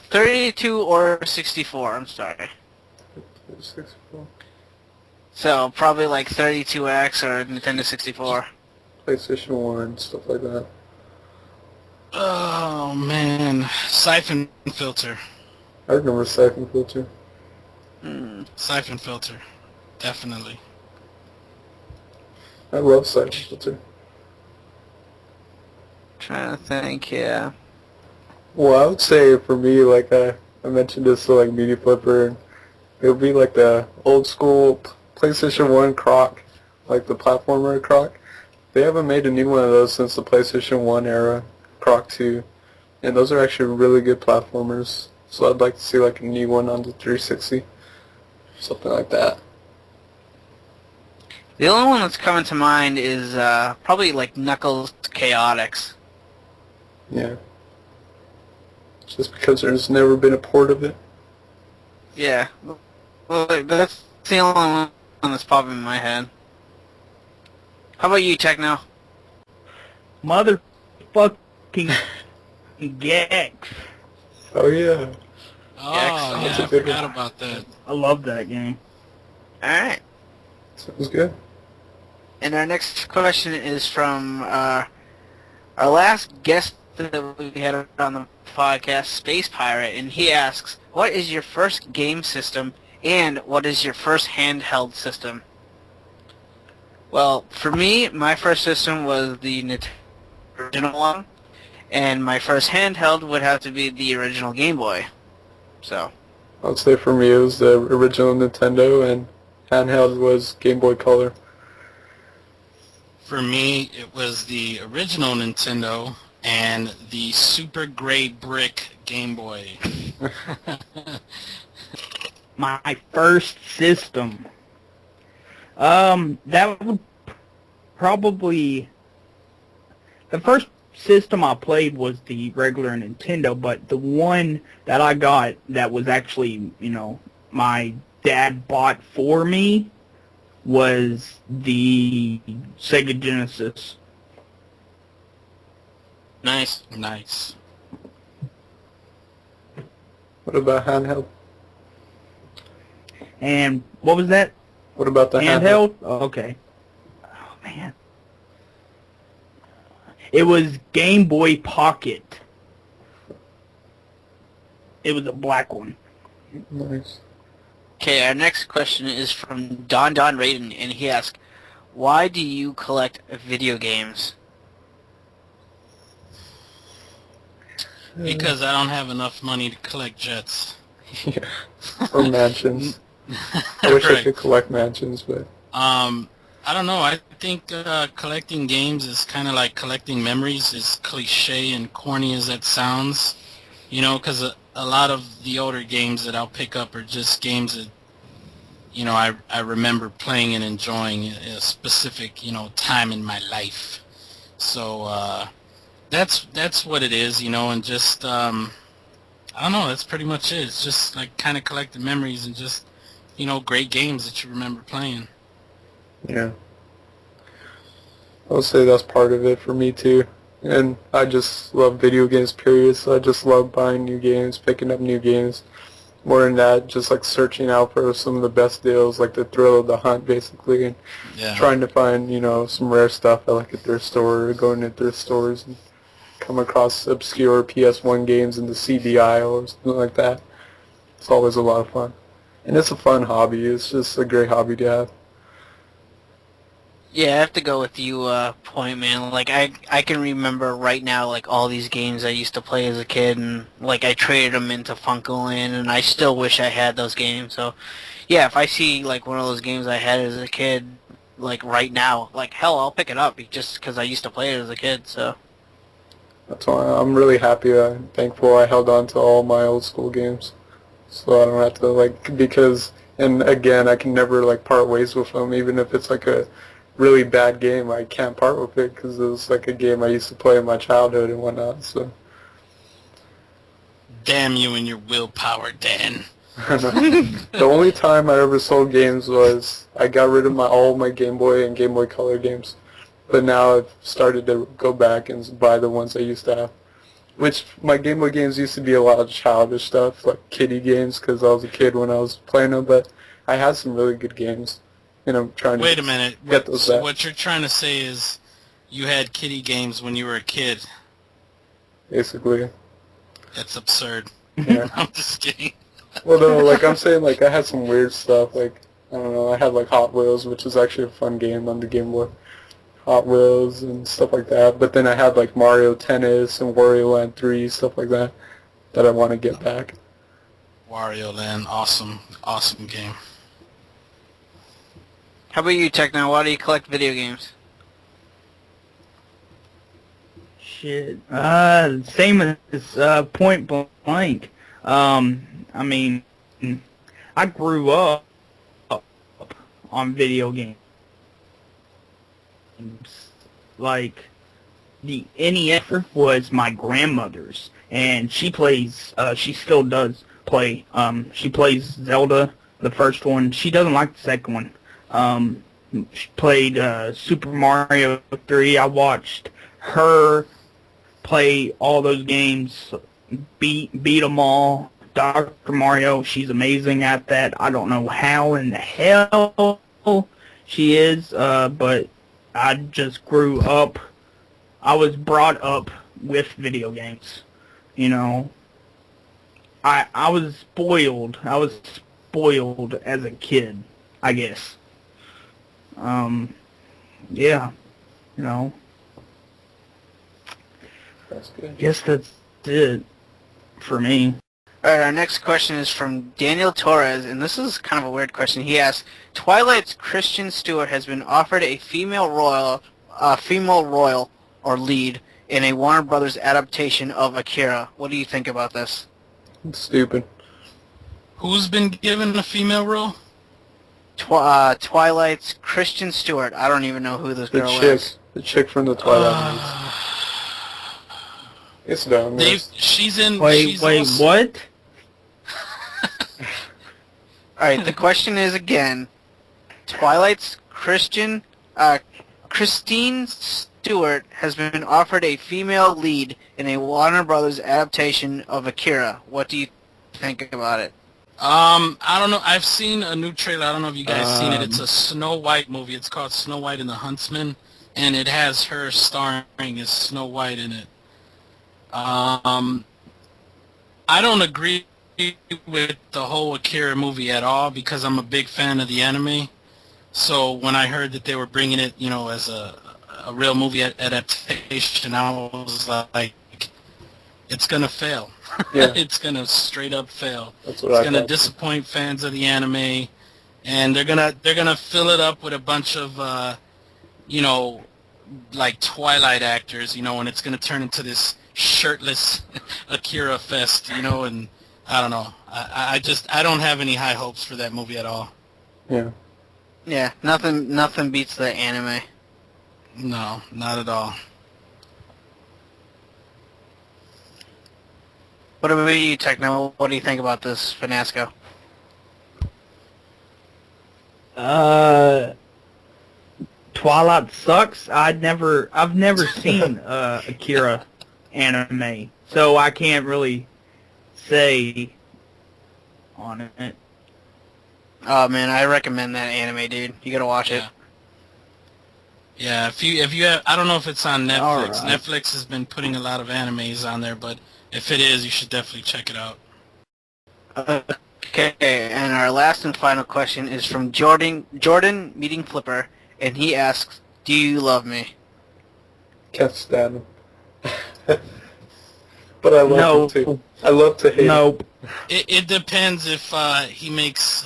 32 or 64. I'm sorry. 64. So probably like 32X or Nintendo 64. PlayStation 1, stuff like that. Oh man, Siphon Filter. I remember Siphon Filter. Siphon Filter, definitely. I love Siphon Filter. Trying to think, yeah. Well, I would say for me, like I mentioned this to like Media Flipper, and it would be like the old school PlayStation 1 Croc, like the platformer Croc. They haven't made a new one of those since the PlayStation 1 era, Croc 2, and those are actually really good platformers. So I'd like to see like a new one on the 360, something like that. The only one that's coming to mind is probably like Knuckles Chaotix. Yeah. Just because there's never been a port of it. Yeah. Well, that's the only one that's popping in my head. How about you, Techno? Motherfucking Gex. Oh yeah. Oh, Excellent. yeah, I forgot about that. I love that game. Alright. Sounds good. And our next question is from our last guest that we had on the podcast, Space Pirate, and he asks, what is your first game system and what is your first handheld system? Well, for me, my first system was the Nintendo original one, and my first handheld would have to be the original Game Boy. So, I would say for me it was the original Nintendo, and handheld was Game Boy Color. For me, it was the original Nintendo and the super gray brick Game Boy. My first system. That would probably... The first system I played was the regular Nintendo, but the one that I got that was actually, you know, my dad bought for me was the Sega Genesis. Nice. Nice. What about handheld? And what was that? What about the Handheld? Oh, okay. Oh, man. It was Game Boy Pocket. It was a black one. Nice. okay, our next question is from Don Raiden, and he asks, why do you collect video games? Because I don't have enough money to collect jets. Yeah. Or mansions. I wish I Right. could collect mansions, but... I don't know. I think collecting games is kind of like collecting memories, as cliche and corny as that sounds. You know, because a lot of the older games that I'll pick up are just games that, you know, I remember playing and enjoying at a specific, you know, time in my life. So that's what it is, you know, and just, I don't know, that's pretty much it. It's just like kind of collecting memories and just, you know, great games that you remember playing. Yeah. I would say that's part of it for me too. And I just love video games, period, so I just love buying new games, picking up new games. More than that, just like searching out for some of the best deals, like the thrill of the hunt, basically, and trying to find, you know, some rare stuff at like a thrift store, or going to thrift stores and come across obscure PS1 games in the CD aisle or something like that. It's always a lot of fun. And it's a fun hobby. It's just a great hobby to have. Yeah, I have to go with you, Point Man. Like, I can remember right now, like, all these games I used to play as a kid, and, like, I traded them into Funkoland, and I still wish I had those games. So, yeah, if I see, like, one of those games I had as a kid, like, right now, like, hell, I'll pick it up just because I used to play it as a kid, so. That's why I'm really happy and thankful I held on to all my old school games. So I don't have to, like, because, and again, I can never, like, part ways with them, even if it's, like, a really bad game. I can't part with it because it was like a game I used to play in my childhood and whatnot. So Damn you and your willpower, Dan. The only time I ever sold games was I got rid of all my Game Boy and Game Boy Color games. But now I've started to go back and buy the ones I used to have. Which, my Game Boy games used to be a lot of childish stuff, like kiddie games, because I was a kid when I was playing them, but I had some really good games, and I'm trying Wait to a minute. get those back. What you're trying to say is you had kiddie games when you were a kid. Basically. That's absurd. Yeah. I'm just kidding. Well, no, like, I'm saying, like, I had some weird stuff, like, I don't know, I had, like, Hot Wheels, which was actually a fun game on the Game Boy. Hot Wheels and stuff like that. But then I had like Mario Tennis and Wario Land 3, stuff like that I want to get back. Wario Land, awesome game. How about you, Techno? Why do you collect video games? Shit. Same as Point Blank. I mean, I grew up on video games. Like, the NES was my grandmother's, and she still does play. She plays Zelda, the first one. She doesn't like the second one. She played Super Mario 3. I watched her play all those games, beat them all. Dr. Mario, she's amazing at that. I don't know how in the hell she is, but I just grew up. I was brought up with video games. You know, I was spoiled. I was spoiled as a kid, I guess. Yeah, you know. That's good. Guess that's it for me. Alright, our next question is from Daniel Torres, and this is kind of a weird question. He asks, Twilight's Kristen Stewart has been offered a female royal or lead in a Warner Brothers adaptation of Akira. What do you think about this? It's stupid. Who's been given a female role? Twilight's Kristen Stewart. I don't even know who this girl is. The chick from the Twilight movies. It's dumb. She's in... Wait, what? Alright, the question is again, Twilight's Kristen Stewart has been offered a female lead in a Warner Brothers adaptation of Akira. What do you think about it? I don't know. I've seen a new trailer. I don't know if you guys seen it. It's a Snow White movie. It's called Snow White and the Huntsman, and it has her starring as Snow White in it. I don't agree with the whole Akira movie at all because I'm a big fan of the anime. So when I heard that they were bringing it, you know, as a real movie adaptation, I was like, it's gonna fail. Yeah. It's gonna straight up fail. That's what it's I gonna thought. disappoint fans of the anime, and they're gonna fill it up with a bunch of you know, like Twilight actors, you know, and it's gonna turn into this shirtless Akira fest, you know, and I don't know. I don't have any high hopes for that movie at all. Yeah. Yeah, nothing beats the anime. No, not at all. What about you, Techno? What do you think about this Finasco? Twilight sucks. I've never seen Akira anime, so I can't really say on it. Oh man, I recommend that anime, dude. You gotta watch it. Yeah, if you have, I don't know if it's on Netflix. All right. Netflix has been putting a lot of animes on there, but if it is, you should definitely check it out. Okay, and our last and final question is from Jordan Meeting Flipper, and he asks, "Do you love me?" Can't stand him. But I love him too. I love to hate him. It depends if he makes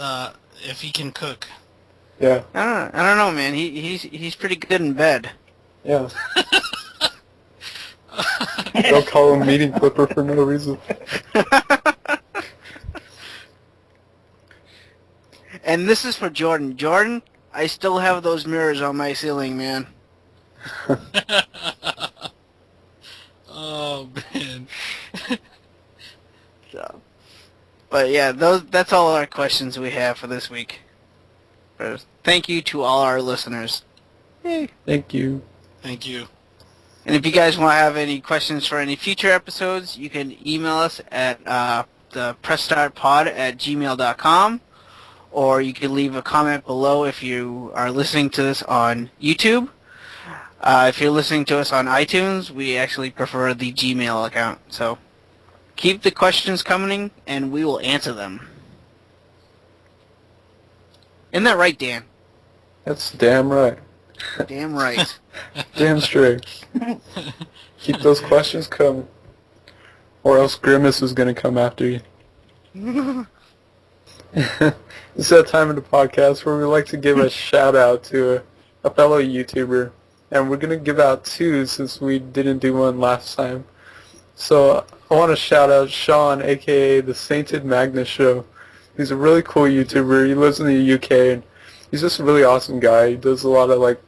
if he can cook. Yeah. I don't know, man. He's pretty good in bed. Yeah. Don't call him Meeting Flipper for no reason. And this is for Jordan. Jordan, I still have those mirrors on my ceiling, man. Oh man. But yeah, that's all our questions we have for this week. Thank you to all our listeners. Hey. Thank you. Thank you. And if you guys want to have any questions for any future episodes, you can email us at the pressstartpod@gmail.com, or you can leave a comment below if you are listening to this on YouTube. If you're listening to us on iTunes, we actually prefer the Gmail account. So keep the questions coming, and we will answer them. Isn't that right, Dan? That's damn right. Damn right. Damn straight. Keep those questions coming, or else Grimace is going to come after you. It's that time of the podcast where we like to give a shout out to a fellow YouTuber, and we're going to give out two since we didn't do one last time. So I want to shout out Sean, aka the SaintedMagnusShow. He's a really cool YouTuber. He lives in the UK, and he's just a really awesome guy. He does a lot of like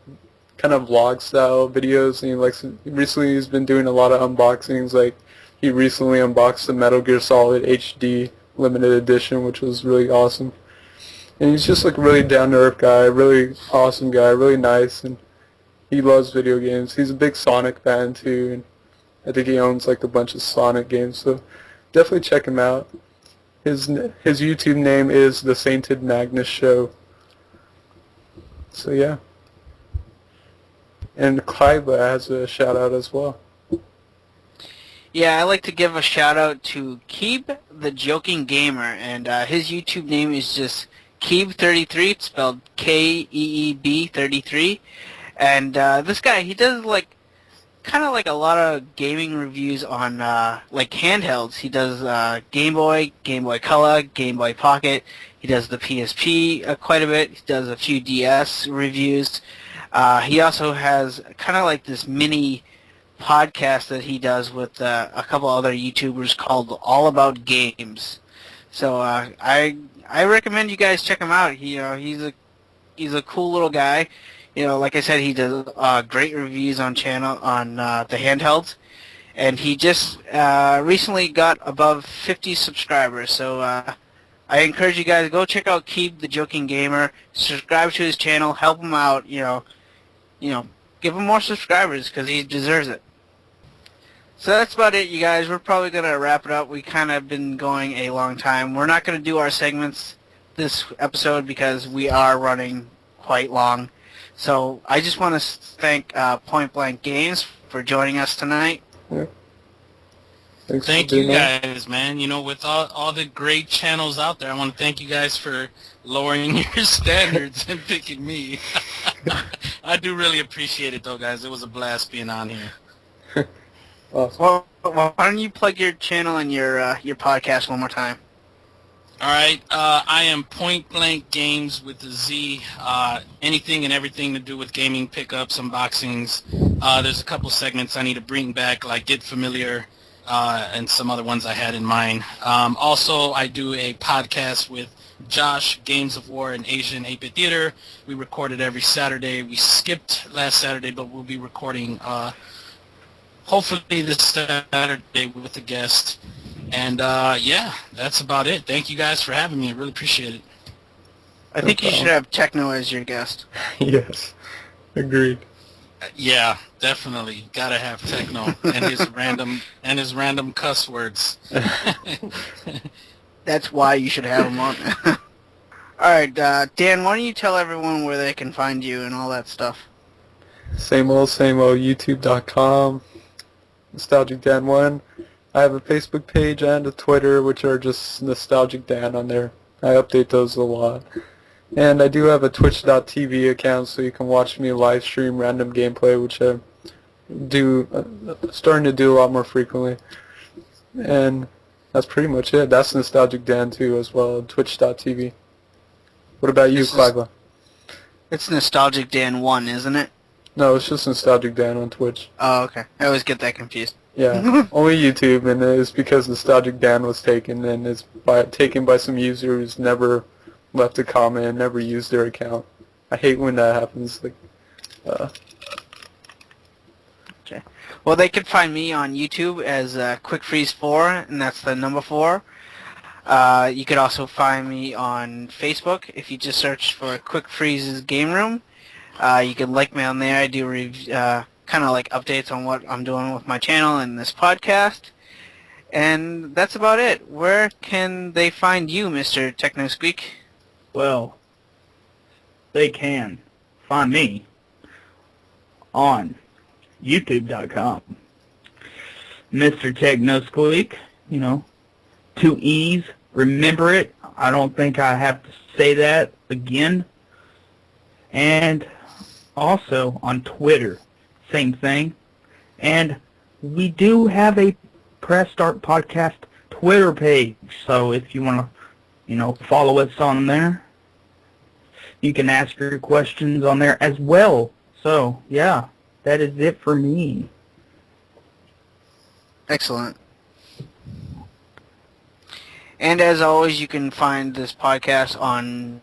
kind of vlog style videos, and recently he's been doing a lot of unboxings. Like he recently unboxed the Metal Gear Solid HD limited edition, which was really awesome. And he's just like a really down to earth guy, really awesome guy, really nice, and he loves video games. He's a big Sonic fan too, and I think he owns like a bunch of Sonic games, so definitely check him out. His YouTube name is the SaintedMagnusShow. So yeah. And Klyba has a shout out as well. Yeah, I like to give a shout out to Keeb, the Joking Gamer, and his YouTube name is just Keeb33, spelled Keeb 33. And this guy, he does like kind of like a lot of gaming reviews on like handhelds. He does Game Boy, Game Boy Color, Game Boy Pocket. He does the PSP quite a bit. He does a few DS reviews. He also has kind of like this mini podcast that he does with a couple other YouTubers called All About Games. So I recommend you guys check him out. He's a cool little guy. You know, like I said, he does great reviews on the handhelds, and he just recently got above 50 subscribers. So I encourage you guys to go check out Keeb the Joking Gamer, subscribe to his channel, help him out. You know, give him more subscribers because he deserves it. So that's about it, you guys. We're probably gonna wrap it up. We kind of been going a long time. We're not gonna do our segments this episode because we are running quite long. So I just want to thank Pointblankgamez for joining us tonight. Yeah. Thank you guys, man. You know, with all the great channels out there, I want to thank you guys for lowering your standards and picking me. I do really appreciate it, though, guys. It was a blast being on here. Awesome. Well, why don't you plug your channel and your podcast one more time? All right, I am Pointblankgamez with a Z. Anything and everything to do with gaming pickups, unboxings. There's a couple segments I need to bring back, like Get Familiar, and some other ones I had in mind. Also, I do a podcast with Josh, Games of War and Asian 8-Bit Theater. We record it every Saturday. We skipped last Saturday, but we'll be recording hopefully this Saturday with a guest. And yeah, that's about it. Thank you guys for having me. I really appreciate it. I think you should have Techno as your guest. Yes, agreed. Yeah, definitely. Gotta have Techno and his random cuss words. That's why you should have him on. Alright, Dan, why don't you tell everyone where they can find you and all that stuff? Same old, youtube.com, Nostalgic Dan 1. I have a Facebook page and a Twitter, which are just Nostalgic Dan on there. I update those a lot. And I do have a Twitch.tv account, so you can watch me live stream random gameplay, which I do, starting to do a lot more frequently. And that's pretty much it. That's Nostalgic Dan too, as well, Twitch.tv. What about you, Clive? It's Nostalgic Dan 1, isn't it? No, it's just Nostalgic Dan on Twitch. Oh, okay. I always get that confused. Yeah, only YouTube, and it's because Nostalgic Dan was taken, and it's taken by some user who's never left a comment, never used their account. I hate when that happens. Like, Okay. Well, they can find me on YouTube as QuickFreeze4, and that's the number 4. You could also find me on Facebook if you just search for Quick Freeze's Game Room. You can like me on there. I do kind of like updates on what I'm doing with my channel and this podcast. And that's about it. Where can they find you, Mr. TechnoSqueek? Well, they can find me on YouTube.com. MrTechnoSqueek, 2 E's. Remember it. I don't think I have to say that again. And also on Twitter, same thing. And we do have a Press Start Podcast Twitter page. So if you want to, follow us on there, you can ask your questions on there as well. So, yeah, that is it for me. Excellent. And as always, you can find this podcast on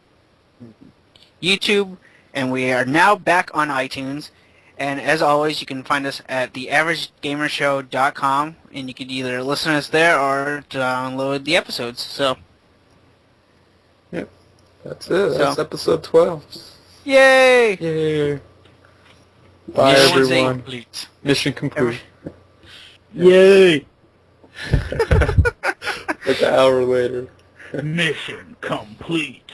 YouTube, and we are now back on iTunes. And as always, you can find us at theaveragegamershow.com, and you can either listen to us there or download the episodes. So, yep, that's it. That's episode 12. Yay! Yay! Bye, everyone. Mission complete. Yay! Like an hour later. Mission complete.